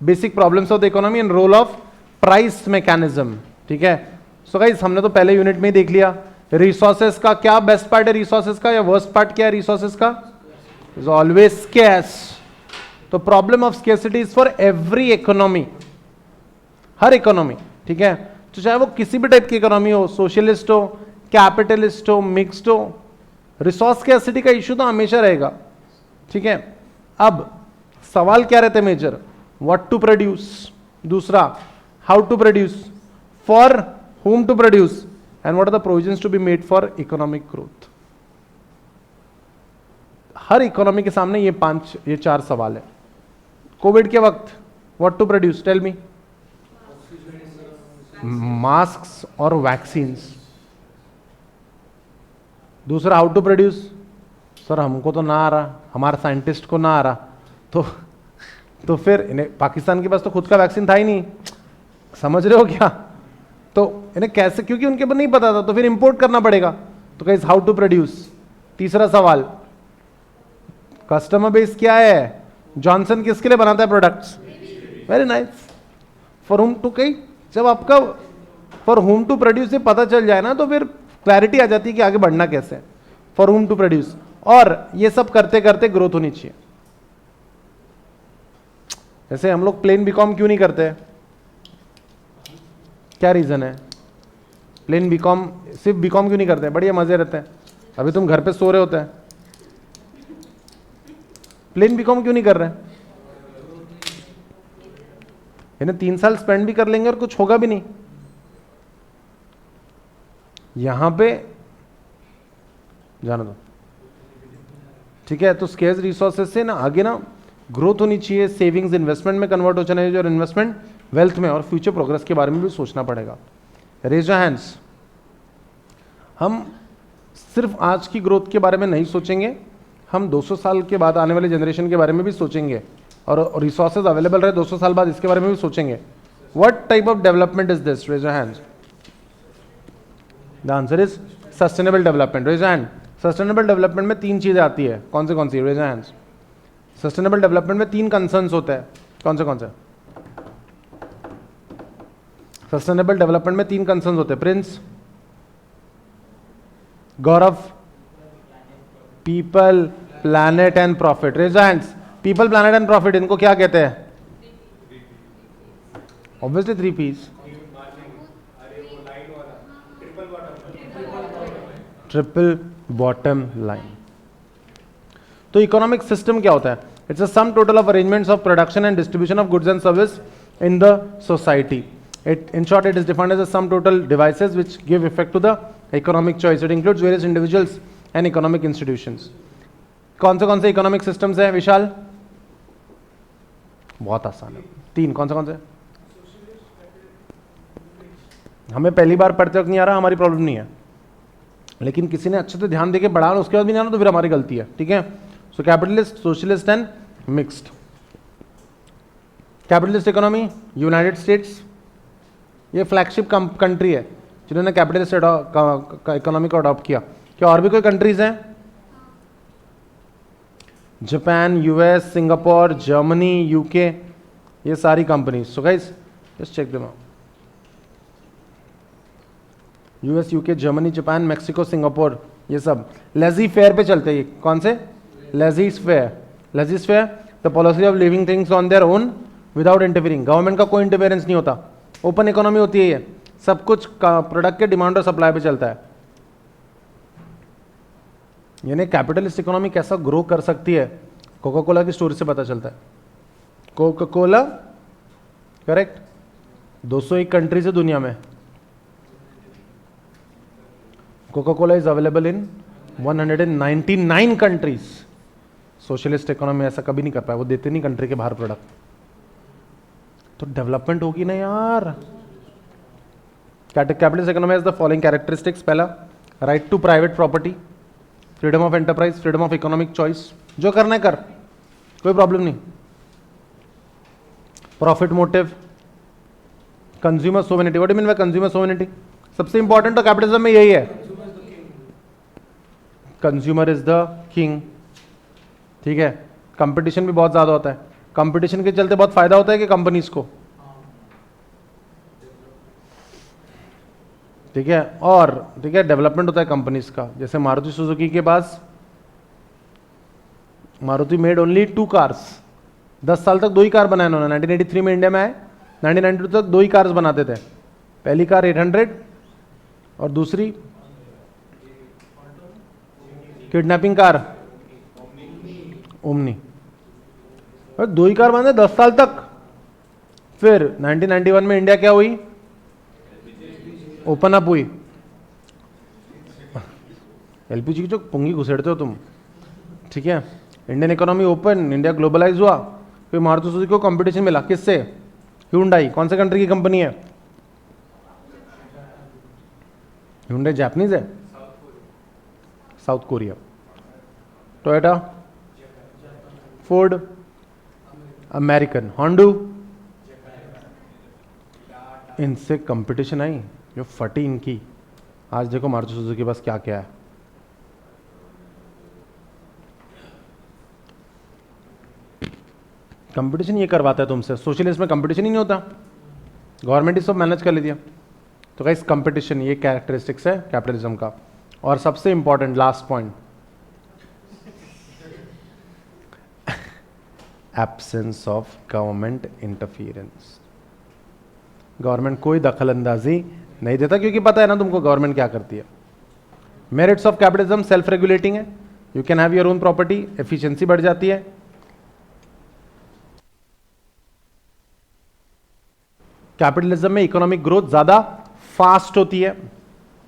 basic problems of the economy and role of price mechanism. ठीक है. So guys, हमने तो पहले unit में ही देख लिया resources का क्या बेस्ट पार्ट है रिसोर्सेस का या वर्स्ट पार्ट क्या है रिसोर्सेस का? Is always scarce. तो problem of scarcity is for every economy, हर इकोनॉमी. ठीक है. तो चाहे वो किसी भी टाइप की इकोनॉमी हो, सोशलिस्ट हो, कैपिटलिस्ट हो, मिक्स्ड हो, रिसोर्स स्केर्सिटी का इश्यू तो हमेशा रहेगा. ठीक है. अब सवाल क्या रहते हैं मेजर? What to produce. दूसरा how to produce, for whom to produce, and what are the provisions to be made for economic growth. हर इकोनॉमी के सामने ये 4 सवाल है. कोविड के वक्त what to produce, tell me. Masks और वैक्सीन्स. दूसरा हाउ टू प्रोड्यूस, सर हमको तो ना आ रहा, हमारे साइंटिस्ट को ना आ रहा, तो फिर इन्हें पाकिस्तान के पास तो खुद का वैक्सीन था ही नहीं, समझ रहे हो क्या? तो इन्हें कैसे, क्योंकि उनके पास नहीं पता था, तो फिर इंपोर्ट करना पड़ेगा. तो गाइस हाउ टू प्रोड्यूस. तीसरा सवाल कस्टमर बेस क्या है. जॉनसन किसके लिए बनाता है products? Very nice. For whom to, कहीं जब आपका फॉर होम टू प्रोड्यूस से पता चल जाए ना तो फिर क्लैरिटी आ जाती है कि आगे बढ़ना कैसे है. For whom to produce. और ये सब करते करते ग्रोथ होनी चाहिए. जैसे हम लोग प्लेन बीकॉम क्यों नहीं करते? क्या रीजन है? प्लेन बीकॉम, सिर्फ बीकॉम क्यों नहीं करते? बढ़िया मजे रहते हैं. अभी तुम घर पे सो रहे होते हैं. प्लेन बीकॉम क्यों नहीं कर रहे? इन्हें 3 साल स्पेंड भी कर लेंगे और कुछ होगा भी नहीं. यहां पे जाना दो. ठीक है. तो स्केर्स रिसोर्सेस से ना आगे ना ग्रोथ होनी चाहिए. सेविंग्स इन्वेस्टमेंट में कन्वर्ट हो जाना चाहिए और इन्वेस्टमेंट वेल्थ में और फ्यूचर प्रोग्रेस के बारे में भी सोचना पड़ेगा. Raise your hands. हम सिर्फ आज की ग्रोथ के बारे में नहीं सोचेंगे, हम 200 साल के बाद आने वाले जनरेशन के बारे में भी सोचेंगे और रिसोर्सेज अवेलेबल रहे 200 साल बाद इसके बारे में भी सोचेंगे. What type of development is this? Raise your hands. The answer is sustainable development. Raise your hand. Sustainable development में 3 चीजें आती है. कौन सी? Raise your hands. Sustainable development में 3 कंसर्न्स होते हैं. कौन से? सस्टेनेबल डेवलपमेंट में 3 कंसर्न्स होते हैं. Prince, Gaurav. People, planet and profit. Raise hands. People, planet and profit, इनको क्या कहते हैं? Obviously 3 P's. Triple bottom line. तो इकोनॉमिक सिस्टम क्या होता है? It's a sum total of arrangements of production and distribution of goods and service in the society. In short, it is defined as a sum total devices which give effect to the economic choice. It includes various individuals and economic institutions. कौन से economic systems हैं विशाल? बहुत आसान है. 3. कौन से? हमें पहली बार पढ़ते वक्त नहीं आ रहा, हमारी प्रॉब्लम नहीं है, लेकिन किसी ने अच्छे से ध्यान देके पढ़ा और उसके बाद भी नहीं आना तो फिर हमारी गलती है. ठीक है. So capitalist, socialist and mixed. Capitalist economy, United States, ये फ्लैगशिप कंट्री है. जिन्होंने कैपिटलिस्ट इकोनॉमी को अडॉप्ट किया। क्या और भी कोई कंट्रीज हैं? Japan, US, Singapore, Germany, UK, ये सारी company. So guys just check them out. US, UK, Germany, Japan, Mexico, Singapore, ये सब लेजी फेयर पे चलते हैं। कौन से? Laissez faire. Laissez faire the policy of leaving things on their own without interfering. Government का कोई इंटरफेरेंस नहीं होता। ओपन इकोनॉमी होती है ये, सब कुछ प्रोडक्ट के डिमांड और सप्लाई पे चलता है। यानी कैपिटलिस्ट इकोनॉमी कैसा ग्रो कर सकती है, कोका कोला की स्टोरी से पता चलता है। कोका कोला करेक्ट 201 कंट्रीज है दुनिया में। Coca Cola is available in 199 countries. Socialist economy ऐसा कभी नहीं कर पाया, वो देते नहीं कंट्री के बाहर प्रोडक्ट। तो डेवलपमेंट होगी ना यार। Capitalist economy has the following characteristics. पहला, right to private property, freedom of enterprise, freedom of economic choice, जो करना है कर, कोई प्रॉब्लम नहीं। Profit motive, consumer sovereignty. What do you mean by consumer sovereignty? सबसे इंपॉर्टेंट तो कैपिटलिज्म में यही है, कंज्यूमर इज द किंग। ठीक है, कंपटीशन भी बहुत ज्यादा होता है। कंपटीशन के चलते बहुत फायदा होता है कि कंपनीज को, ठीक है। और ठीक है, डेवलपमेंट होता है कंपनीज का। जैसे मारुति सुजुकी के पास, मारुति मेड ओनली 2 कार्स। 10 साल तक 2 ही कार बनाए उन्होंने। 1983 में इंडिया में आए, 1992 तक 2 ही कार्स बनाते थे। पहली कार 800 और दूसरी किडनैपिंग कार ओमनी। 2 ही कार बने 10 साल तक। फिर 1991 में इंडिया क्या हुई? ओपन अप हुई। एलपीजी की जो पुंगी घुसेड़ते हो तुम, ठीक है। Indian economy open, India globalise हुआ। फिर मारुति सुजुकी को कंपटीशन मिला, किससे? ह्यूंडई। कौन से कंट्री की कंपनी है? ह्यूंडई जापानीज है, south Korea. Toyota, Ford American, Honda, इनसे कंपटीशन आई जो फटी इनकी। आज देखो मारुति सुजुकी के पास क्या क्या है। कंपटीशन ये करवाता है तुमसे। सोशलिस्ट में कंपटीशन ही नहीं होता, गवर्नमेंट ही सब मैनेज कर लेती है। तो गाइस कंपटीशन ये कैरेक्टरिस्टिक्स है कैपिटलिज्म का। और सबसे important last point, absence of government interference. Government कोई दखल अंदाजी नहीं देता, क्योंकि पता है ना तुमको गवर्नमेंट क्या करती है। Merits of capitalism, self regulating है, you can have your own property, efficiency बढ़ जाती है। कैपिटलिज्म में इकोनॉमिक ग्रोथ ज्यादा फास्ट होती है,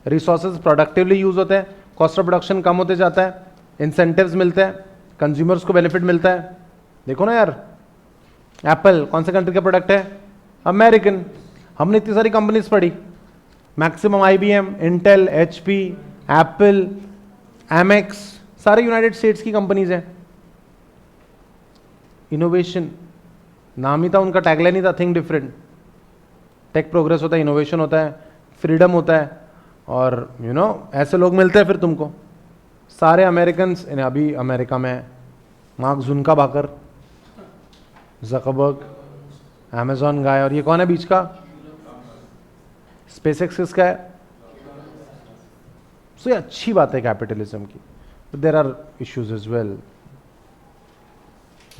रिसोर्सेज प्रोडक्टिवली यूज होते हैं, कॉस्ट ऑफ प्रोडक्शन कम होते जाता है, इंसेंटिव्स मिलते हैं, कंज्यूमर्स को बेनिफिट मिलता है। देखो ना यार, एप्पल कौन से कंट्री का प्रोडक्ट है? अमेरिकन। हमने इतनी सारी कंपनीज पढ़ी, maximum IBM, Intel, HP, Apple, MX, सारे यूनाइटेड स्टेट्स की कंपनीज हैं। इनोवेशन नाम ही था उनका, टैगलाइन ही था, थिंक डिफरेंट। टेक प्रोग्रेस होता है, इनोवेशन होता है, फ्रीडम होता है, और यू नो ऐसे लोग मिलते हैं फिर तुमको। सारे अमेरिकन अभी अमेरिका में, मार्क जुनकाबर्गर, ज़करबर्ग, अमेजॉन गाय, और ये कौन है बीच का? स्पेसएक्स किसका है? सो ये अच्छी बात है कैपिटलिज्म की, but there are issues as well.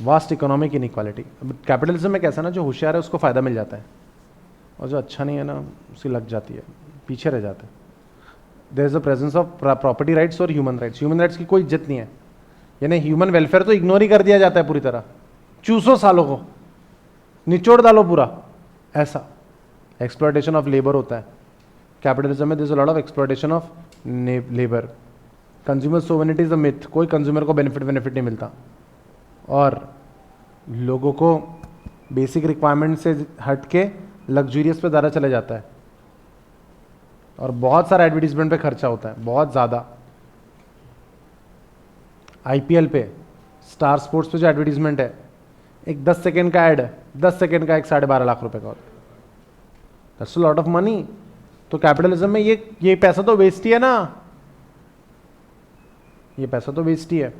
Vast economic inequality. Capitalism में कैसा ना, जो होशियार है उसको फायदा मिल जाता है, और जो अच्छा नहीं है ना उसकी लग जाती है, पीछे रह जाता है। There is the presence of property rights और ह्यूमन राइट्स। ह्यूमन राइट्स की कोई इज्जत नहीं है, यानी ह्यूमन वेलफेयर तो इग्नोर ही कर दिया जाता है पूरी तरह। चूसो सालों को, निचोड़ डालो पूरा, ऐसा एक्सप्लॉयटेशन ऑफ लेबर होता है कैपिटलिज्म में। There is a lot of exploitation of labour. Consumer sovereignty is a myth, कोई कंज्यूमर को बेनिफिट नहीं मिलता, और लोगों को बेसिक रिक्वायरमेंट से हट के लग्जूरियस पे ज़्यादा चले जाता है, और बहुत सारा एडवर्टीजमेंट पे खर्चा होता है, बहुत ज़्यादा। IPL पे, स्टार स्पोर्ट्स पे जो एडवर्टीजमेंट है, एक 10 सेकेंड का ऐड है, 10 सेकेंड का एक 12.5 लाख रुपए का होता है। That's a lot of money. तो कैपिटलिज्म में ये पैसा तो वेस्ट ही है ना, ये पैसा तो वेस्ट ही है।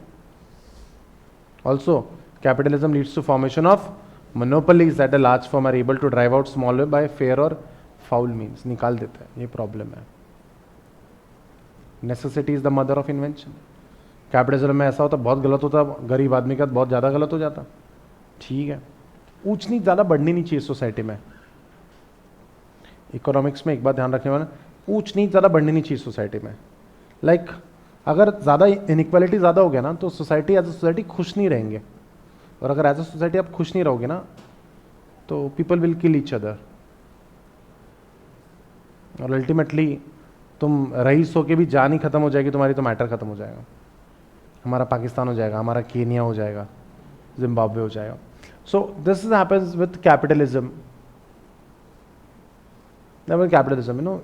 Also capitalism leads to formation of monopolies that a large firm are able to drive out small by fair और फाउल मीन्स, निकाल देता है, ये प्रॉब्लम है। Necessity is the mother of invention. Capitalism में ऐसा होता बहुत गलत होता, गरीब आदमी का बहुत ज़्यादा गलत हो जाता। ठीक है, ऊंच नीच ज़्यादा बढ़नी नहीं चाहिए सोसाइटी में। इकोनॉमिक्स में एक बात ध्यान रखने वाला, ऊंच नीच ज़्यादा बढ़नी नहीं चाहिए सोसाइटी में। लाइक अगर ज़्यादा इनइक्वालिटी ज़्यादा हो गया ना, तो सोसाइटी एज अ सोसाइटी खुश नहीं रहेंगे, और अगर एज अ सोसाइटी आप खुश नहीं रहोगे ना, तो people will kill each other, और अल्टीमेटली तुम रईस होके भी जान ही खत्म हो जाएगी तुम्हारी, तो मैटर खत्म हो जाएगा। हमारा पाकिस्तान हो जाएगा, हमारा केनिया हो जाएगा, जिम्बाब्वे हो जाएगा। So this is happens with capitalism. Capitalism, you know,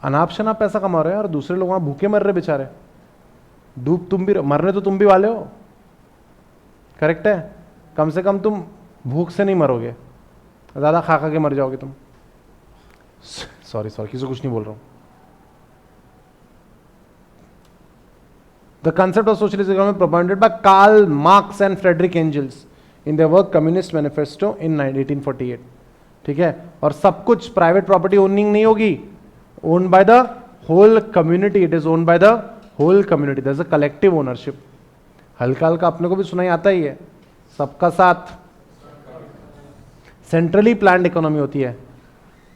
अनाप शनाप पैसा कमा रहे हैं और दूसरे लोग वहां भूखे मर रहे बेचारे। डूब तुम भी, मरने तो तुम भी वाले हो, करेक्ट है? कम से कम तुम भूख से नहीं मरोगे, ज्यादा खा खा के मर जाओगे तुम। सॉरी किसी को कुछ नहीं बोल रहा हूं। The concept of socialist economy propounded by Karl Marx and Friedrich Engels in their work Communist Manifesto in 1848. ठीक है, और सब कुछ प्राइवेट प्रॉपर्टी ओनिंग नहीं होगी, owned by the whole community, it is owned by the whole community, there is a collective ownership. हल्का हल्का अपने को भी सुनाई आता ही है, सबका साथ। सेंट्रली प्लान्ड इकोनॉमी होती है,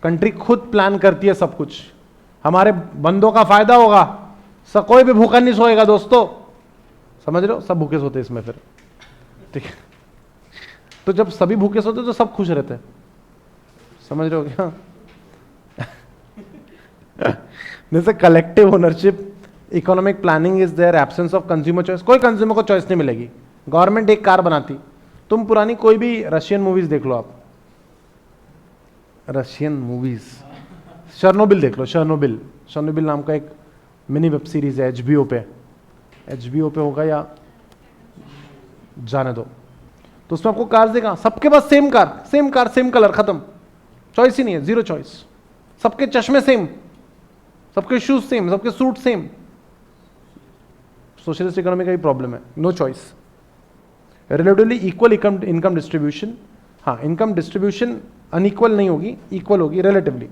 कंट्री खुद प्लान करती है सब कुछ, हमारे बंदों का फायदा होगा, सब कोई भी भूखा नहीं सोएगा दोस्तों, समझ रहे हो? सब भूखे सोते इसमें फिर, ठीक है? तो जब सभी भूखे सोते तो सब खुश रहते हैं, समझ रहे हो क्या? जैसे collective ownership, economic planning is there, absence of consumer choice, कोई कंज्यूमर को चॉइस नहीं मिलेगी। गवर्नमेंट एक कार बनाती, तुम पुरानी कोई भी रशियन मूवीज देख लो, आप रशियन मूवीज, शर्नोबिल देख लो, शर्नोबिल नाम का एक मिनी वेब सीरीज है HBO पे होगा या जाने दो। तो उसमें आपको कार देगा, सबके पास सेम कार सेम कलर, खत्म, चॉइस ही नहीं है, जीरो चॉइस। सबके चश्मे सेम, सबके शूज सेम, सबके सूट सेम। सोशलिस्ट इकोनॉमी का ही प्रॉब्लम है, no choice. Relatively equal income distribution, हाँ इनकम डिस्ट्रीब्यूशन अनइक्वल नहीं होगी, इक्वल होगी रिलेटिवली।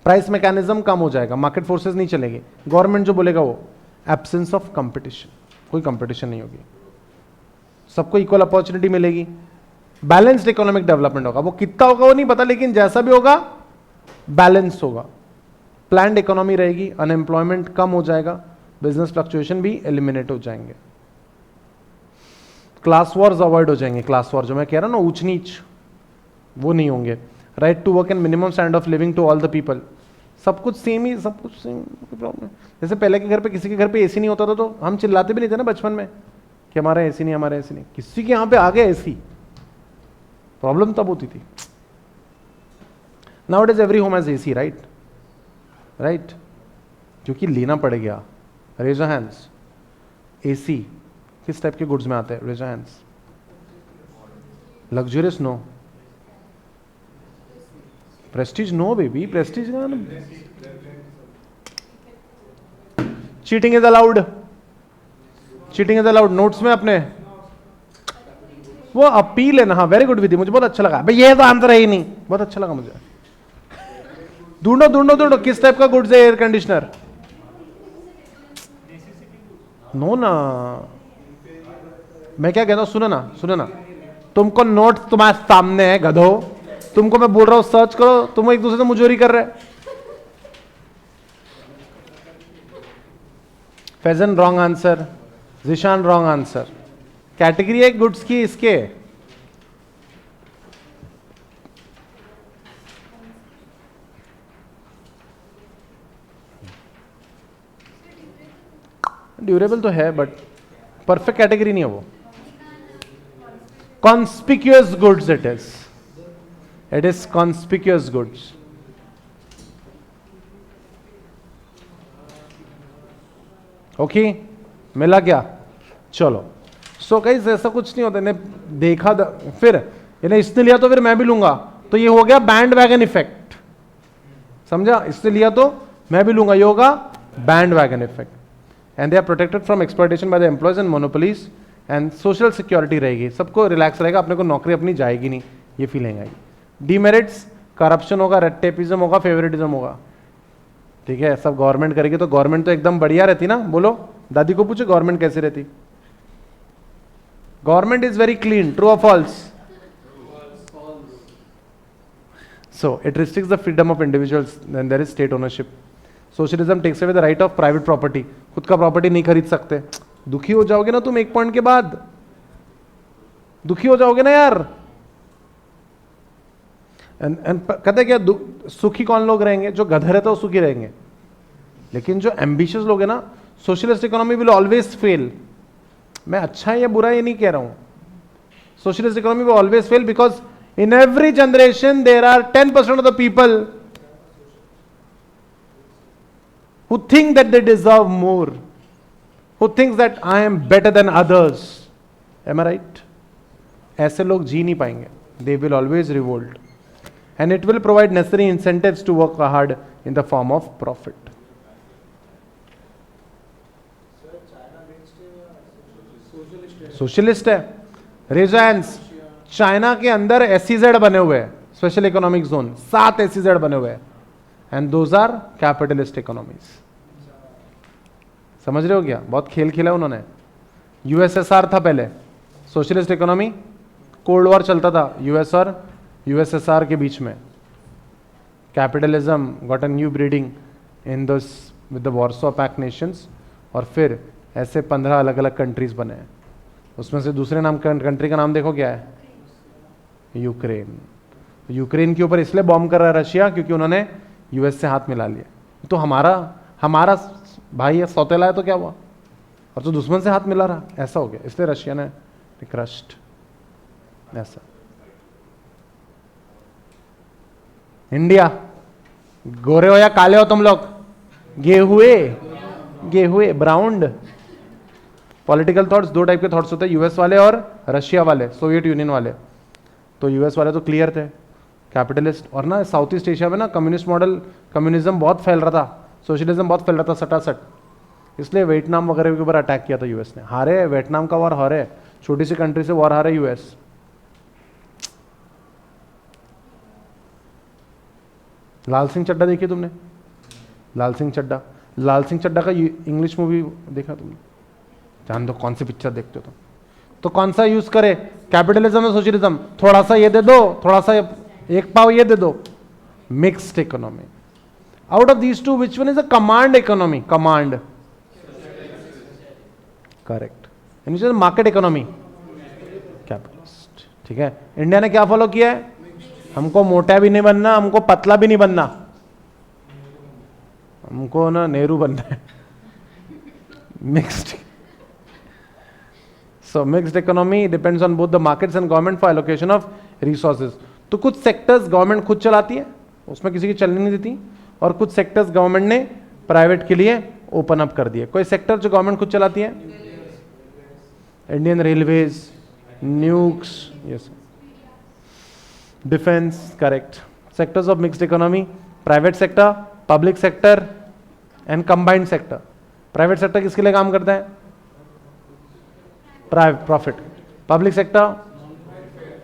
प्राइस मैकेनिज्म कम हो जाएगा, मार्केट फोर्सेस नहीं चलेंगे, गवर्नमेंट जो बोलेगा वो। एब्सेंस ऑफ कंपटीशन, कोई कंपटीशन नहीं होगी, सबको इक्वल अपॉर्चुनिटी मिलेगी। बैलेंस्ड इकोनॉमिक डेवलपमेंट होगा, वो कितना होगा वो नहीं पता, लेकिन जैसा भी होगा बैलेंस होगा। प्लान्ड इकोनॉमी रहेगी, अनएम्प्लॉयमेंट कम हो जाएगा, बिजनेस फ्लक्चुएशन भी एलिमिनेट हो जाएंगे, क्लास वॉर्स अवॉइड हो जाएंगे। क्लास वॉर जो मैं कह रहा हूं ना, ऊंच नीच, वो नहीं होंगे। Right to work and minimum standard of living to all the people, सब कुछ सेम ही, सब कुछ सेम, कोई प्रॉब्लम नहीं। जैसे पहले के घर पे, किसी के घर पे एसी नहीं होता था तो हम चिल्लाते भी नहीं थे ना बचपन में कि हमारा एसी नहीं, हमारा एसी नहीं। किसी के यहाँ पे आ गया एसी, प्रॉब्लम तब होती थी। Now it is every home has AC, right, क्योंकि लेना पड़ेगा। रेज योर हैंड्स, एसी किस टाइप के गुड्स में आते हैं? Raise your hands. Luxurious no, prestige no baby, prestige ना। Cheating is allowed, cheating is allowed. Notes में अपने वो अपील है ना, हाँ वेरी गुड विधि, मुझे बहुत अच्छा लगा भाई, ये तो आंसर है ही नहीं, बहुत अच्छा लगा मुझे। ढूंढो किस टाइप का गुड्स है एयर कंडीशनर? नो ना, मैं क्या कहता हूं, सुनो ना, तुमको नोट तुम्हारे सामने है गधो, तुमको मैं बोल रहा हूं सर्च करो, तुम एक दूसरे से मुजोरी कर रहे। Faizan wrong answer, Zeeshan wrong answer. Category है गुड्स की, इसके ड्यूरेबल तो है बट परफेक्ट कैटेगरी नहीं है वो। Conspicuous goods it is conspicuous goods. Okay, मिला क्या? चलो, सो गाइस ऐसा कुछ नहीं होता, इन्हें देखा फिर इन्हें इसने लिया तो फिर मैं भी लूंगा, तो ये हो गया बैंड वैगन इफेक्ट। समझा? इससे लिया तो मैं भी लूंगा, ये होगा bandwagon effect. And they are protected from exploitation by the employees and monopolies, and social security रहेगी, सबको रिलैक्स रहेगा, अपने को नौकरी अपनी जाएगी नहीं, ये फीलिंग आएगी। डीमेरिट्स, करप्शन होगा, रेड टेपिज्म होगा, फेवरेटिज्म होगा, ठीक है, सब गवर्नमेंट करेगी तो गवर्नमेंट तो एकदम बढ़िया रहती ना, बोलो दादी को पूछो गवर्नमेंट कैसी रहती? Government is very clean, true और false? So it restricts the freedom of individuals, then there is state ownership. Socialism takes away the right of private property. खुद का प्रॉपर्टी नहीं खरीद सकते। दुखी हो जाओगे ना तुम एक पॉइंट के बाद, दुखी हो जाओगे ना यार। कहते क्या, सुखी कौन लोग रहेंगे? जो गधे रहते हैं वो सुखी रहेंगे, लेकिन जो एम्बिशियस लोग हैं ना, socialist economy will always fail. मैं अच्छा है या बुरा ये नहीं कह रहा हूं, socialist economy will always fail because in every generation there are 10% of the people who think that they deserve more, who thinks that I am better than others. Am I right? ऐसे लोग जी नहीं पाएंगे, they will always revolt, and it will provide necessary incentives to work hard in the form of profit. Socialist है। Reliance China के अंदर SEZ बने हुए हैं, स्पेशल इकोनॉमिक जोन, 7 SEZ बने हुए हैं, and those are capitalist economies. समझ रहे हो क्या? बहुत खेल खेला उन्होंने। USSR था पहले, सोशलिस्ट इकोनॉमी, कोल्ड वॉर चलता था US और USSR के बीच में, capitalism got a new breeding in this with the Warsaw Pact nations, और फिर ऐसे 15 अलग अलग कंट्रीज बने हैं। उसमें से दूसरे नाम कंट्री का नाम देखो क्या है? यूक्रेन। यूक्रेन के ऊपर इसलिए बॉम्ब कर रहा है रशिया क्योंकि उन्होंने US से हाथ मिला लिया। तो हमारा भाई है, सौतेला है, तो क्या हुआ? और तो दुश्मन से हाथ मिला रहा, ऐसा हो गया, इसलिए रशिया ने क्रश्ड। ऐसा इंडिया, गोरे हो या काले हो तुम लोग? गेहुए ब्राउन्ड। पॉलिटिकल थॉट्स, 2 टाइप के थॉट्स होते हैं, US वाले और रशिया वाले, सोवियत यूनियन वाले। तो US वाले तो क्लियर थे, कैपिटलिस्ट, और ना साउथ ईस्ट एशिया में ना कम्युनिस्ट मॉडल, कम्युनिज्म बहुत फैल रहा था, सोशलिज्म बहुत फैल रहा था सटासट, इसलिए वियतनाम वगैरह के ऊपर अटैक किया था US ने। हारे, वियतनाम का वॉर हारे, छोटी सी कंट्री से वॉर हारे US। लाल सिंह चड्ढा देखी तुमने? लाल सिंह चड्ढा का इंग्लिश मूवी देखा तुमने? जान दो कौन सी पिक्चर देखते हो तुम। तो कौन सा यूज करे, कैपिटलिज्म या सोशलिज्म? थोड़ा सा ये दे दो, थोड़ा सा एक पाव ये दे दो, mixed economy. Out of these two which one is a command economy? Command, correct. Market economy, capitalist. ठीक है, इंडिया ने क्या फॉलो किया है? हमको मोटा भी नहीं बनना, हमको पतला भी नहीं बनना, हमको ना नेहरू बनना है, mixed. So mixed economy depends on both the markets and government for allocation of resources. तो कुछ सेक्टर्स गवर्नमेंट खुद चलाती है, उसमें किसी की चलने नहीं देती, और कुछ सेक्टर्स गवर्नमेंट ने प्राइवेट के लिए ओपन अप कर दिए। कोई सेक्टर जो गवर्नमेंट खुद चलाती है? Indian railways, nukes, yes, defence, correct. Sectors of mixed economy, private sector, public sector and combined sector. Private sector किसके लिए काम करता है? Profit. Public sector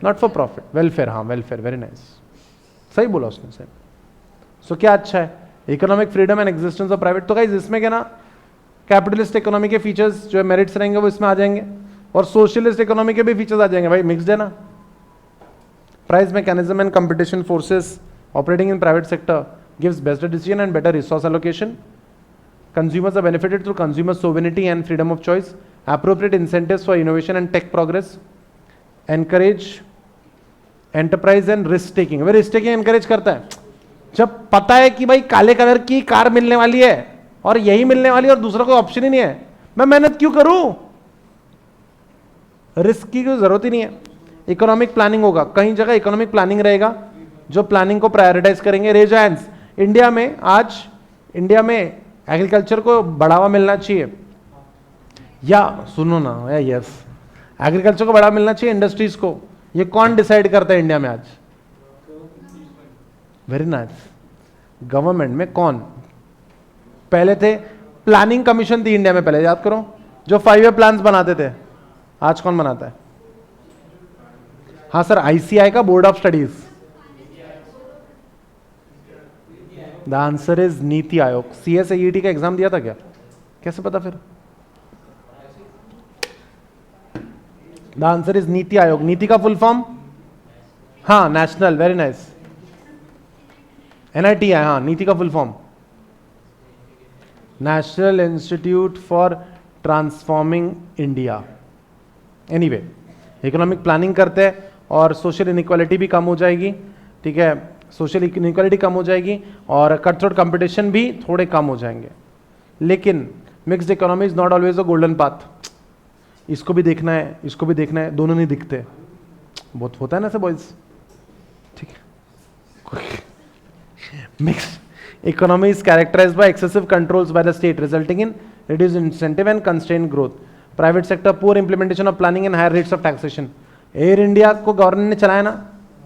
not for profit, welfare. हाँ, वेलफेयर, वेरी नाइस, सही बोला उसने सर। सो क्या अच्छा है? Economic freedom and existence of private. तो गाइस इसमें क्या ना, कैपिटलिस्ट इकोनॉमी के फीचर्स जो मेरिट्स रहेंगे वो इसमें आ जाएंगे, और सोशलिस्ट इकोनॉमी के भी फीचर्स आ जाएंगे। भाई मिक्स्ड है ना। Price mechanism and competition forces operating in private sector gives best decision and better resource allocation. Consumers are benefited through consumer sovereignty and freedom of choice. Appropriate incentives for innovation and tech progress. Encourage enterprise and risk taking. Way risk taking encourage करता है। जब पता है कि भाई काले colour की car मिलने वाली है और यही मिलने वाली है और दूसरा कोई ऑप्शन ही नहीं है, मैं मेहनत क्यों करूं? रिस्क की कोई जरूरत ही नहीं है। इकोनॉमिक प्लानिंग होगा, कई जगह इकोनॉमिक प्लानिंग रहेगा जो प्लानिंग को प्रायोरिटाइज करेंगे। रिलायंस, इंडिया में एग्रीकल्चर को बढ़ावा मिलना चाहिए, या सुनो ना या यस, एग्रीकल्चर को बढ़ावा मिलना चाहिए इंडस्ट्रीज को, ये कौन डिसाइड करता है इंडिया में आज? Very nice. गवर्नमेंट में कौन पहले थे? प्लानिंग कमीशन थी इंडिया में पहले, याद करो, जो 5 ईयर प्लान्स बनाते थे। आज कौन बनाता है? हाँ सर, आईसीआई का board of studies. The answer is NITI Aayog. सीएसईटी का एग्जाम दिया था क्या? कैसे पता फिर? The answer is NITI Aayog. नीति का फुल फॉर्म? हाँ, नेशनल, वेरी नाइस, एनआईटी है। हाँ, नीति का full form national institute for transforming India. Anyway, economic planning करते हैं और सोशल इनइक्वालिटी भी कम हो जाएगी, ठीक है, सोशल इनइक्वालिटी कम हो जाएगी और कट थ्रोट कंपटीशन भी थोड़े कम हो जाएंगे। लेकिन mixed economy is not always a golden path. इसको भी देखना है, इसको भी देखना है, दोनों नहीं दिखते। बहुत होता है ना ऐसे बॉयज, ठीक है। Mixed economy is characterized by excessive controls by the state resulting in reduced incentive and constrained growth. Private sector poor implementation of planning and higher rates of taxation. Air India को government ने चलाया ना,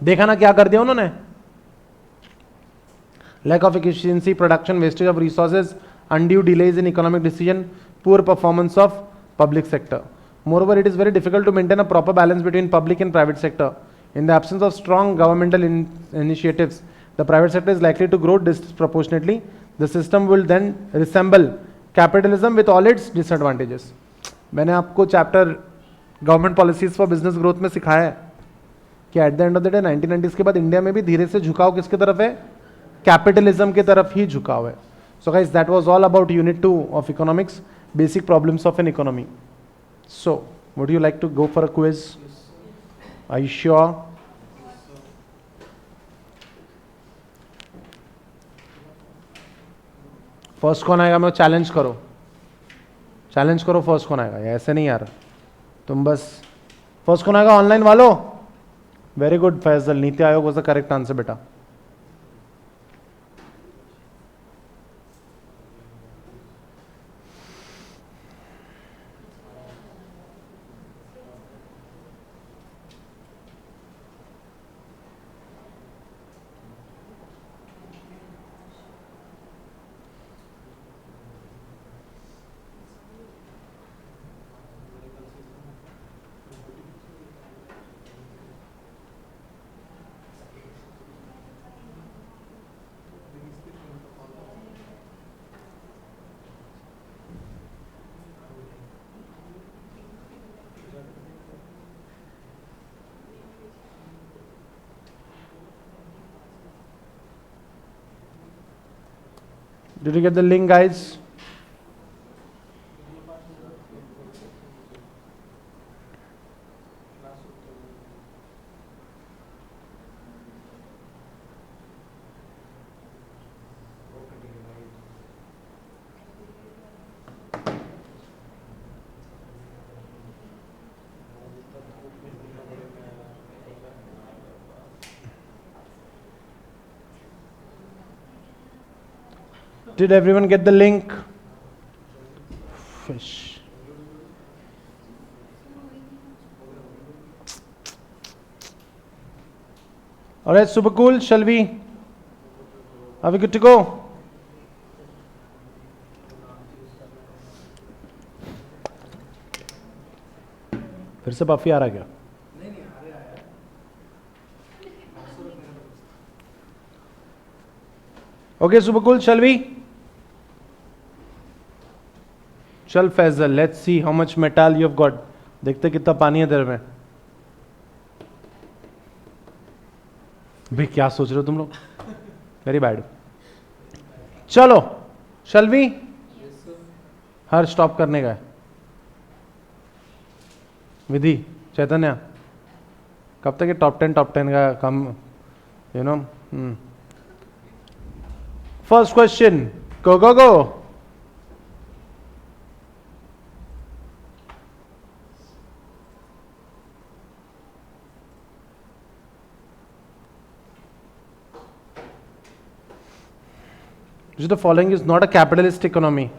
देखा ना क्या कर दिया उन्होंने? Lack of efficiency, production, wastage of resources, undue delays in economic decision, poor performance of public sector. Moreover, it is very difficult to maintain a proper balance between public and private sector. In the absence of strong governmental initiatives, the private sector is likely to grow disproportionately. The system will then resemble capitalism with all its disadvantages. मैंने आपको chapter government policies for business growth में सिखाया है कि eight the end of the day 1990s के बाद India में भी धीरे से झुकाव किसकी तरफ है? कैपिटलिज्म की तरफ ही झुकाव है। So guys, that was all about unit 2 of economics, basic problems of an economy. So would you like to go for a quiz? Are you sure? First कौन आएगा? मैं चैलेंज करो, चैलेंज करो, फर्स्ट कौन आएगा? ऐसे नहीं यार, तुम बस फर्स्ट कौन आएगा ऑनलाइन वालों? Very good Faizal, NITI Aayog was the correct answer बेटा। Did you get the link, guys? Did everyone get the link? Fish. All right, super cool. Shall we? Are we good to go? फिर से बाफी आ रहा क्या? Okay, super cool. Shall we? चल Faizal, let's see how much metal you have got. देखते कितना पानी है तेरे में। भाई क्या सोच रहे हो तुम लोग? Very bad. चलो, शल वी? हर स्टॉप करने का है। विधि, चैतन्य, कब तक ये टॉप 10 का कम, you know? First question, go go go. Which of the following is not a capitalist economy?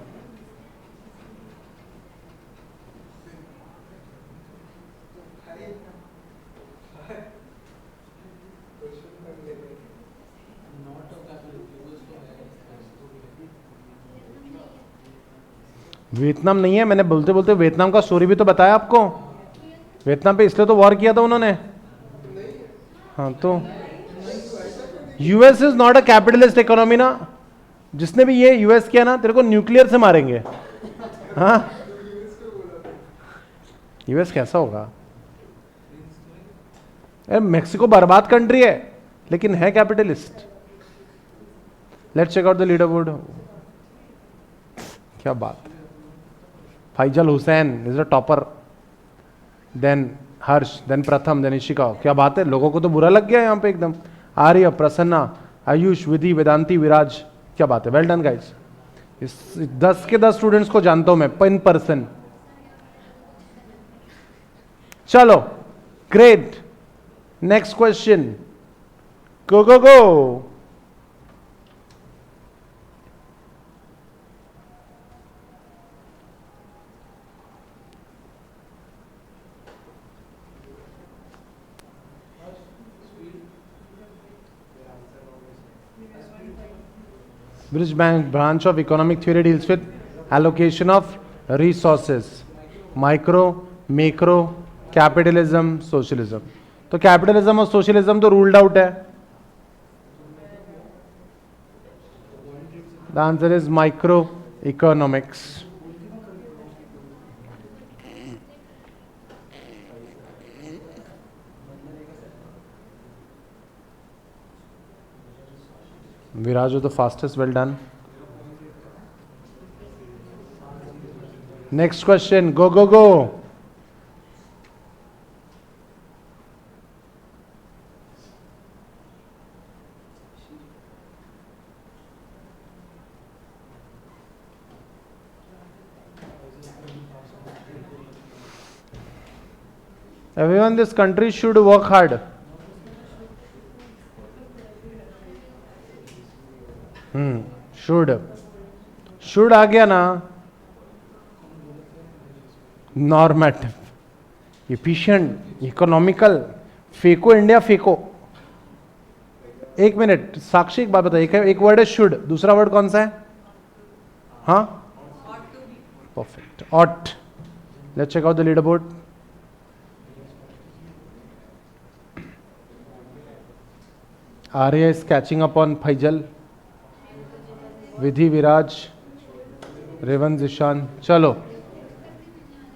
Vietnam नहीं है, मैंने बोलते बोलते वियतनाम का स्टोरी भी तो बताया आपको। वियतनाम पे इसलिए तो वॉर किया था उन्होंने। हाँ तो US is not a capitalist economy ना, जिसने भी ये यूएस किया ना तेरे को न्यूक्लियर से मारेंगे। हाँ यूएस कैसा होगा? अरे मेक्सिको बर्बाद कंट्री है लेकिन है capitalist. Let's check out the leader board. क्या बात। Faizal Hussain is the topper, then Harsh, then Pratham, then Ishika. क्या बात है, लोगों को तो बुरा लग गया यहाँ पे एकदम। आर्य, प्रसन्ना, आयुष, विधि, वेदांती, विराज। क्या बात है, वेल डन गाइस। इस 10 के 10 स्टूडेंट्स को जानता हूं मैं इन पर्सन। चलो great, next question, go go go. Which branch of economic theory deals with allocation of resources? Micro, macro, capitalism, socialism. तो कैपिटलिज्म और सोशलिज्म तो रूल्ड आउट है। The answer is micro economics. Viraj was the fastest, well done. Next question, go go go. Everyone in this country should work hard. Should आ गया ना, normative, efficient, economical. फेंको India फेंको। एक minute साक्षी एक बात बताइए, एक वर्ड है शुड, दूसरा वर्ड कौन सा है? हाँ परफेक्ट, ऑट। Let's check out the leader board. Arya is catching up on Faizal, Vidhi, Viraj, Revan, Zishan. चलो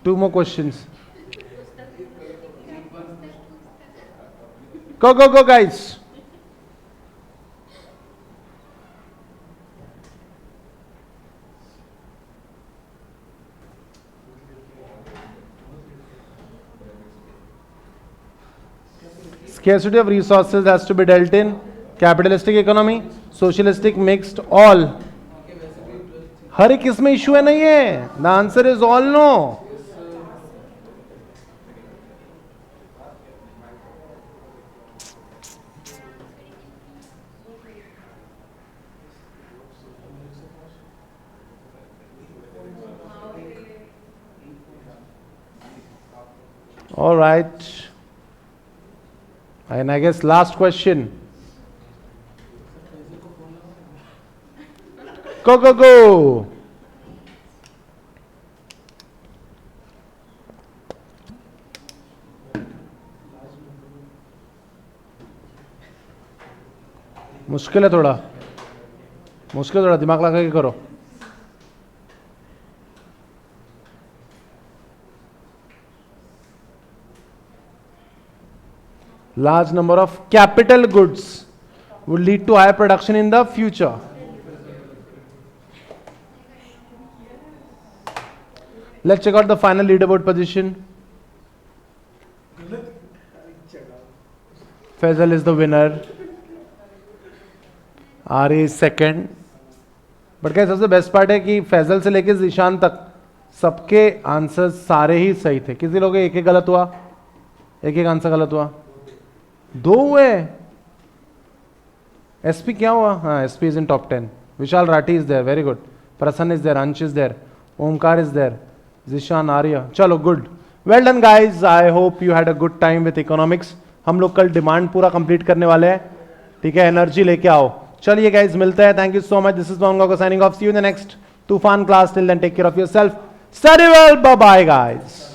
2 more questions. Go go go guys. Scarcity of resources has to be dealt in capitalistic economy, socialistic, mixed, all. हर एक इसमें issue है नहीं है। The answer is all know. All right, and I guess last question. Go go go. मुश्किल है थोड़ा, मुश्किल, थोड़ा दिमाग लगा के करो। Large number of capital goods would lead to higher production in the future. Let's check out the final leaderboard position. Faisal is the winner. Ari is second. But क्या सबसे बेस्ट पार्ट है कि फैजल से लेके जिशान तक सबके आंसर सारे ही सही थे। किसी लोग एक एक गलत हुआ, एक एक आंसर गलत हुआ, 2 हुए। एसपी क्या हुआ? हाँ SP is in top 10। Vishal Rathi is there, very good. Prasanna is there, Ansh is there, Omkar is there, Zeeshan, Arya. चलो good, well done guys. I hope you had a good time with economics. हम लोग कल डिमांड पूरा कंप्लीट करने वाले हैं, ठीक है? एनर्जी लेके आओ। चलिए गाइज मिलते हैं, thank you so much. This is Mohan Gaur signing off, see you in the next Toofan class. Till then take care of yourself, Study well. Bye bye, guys.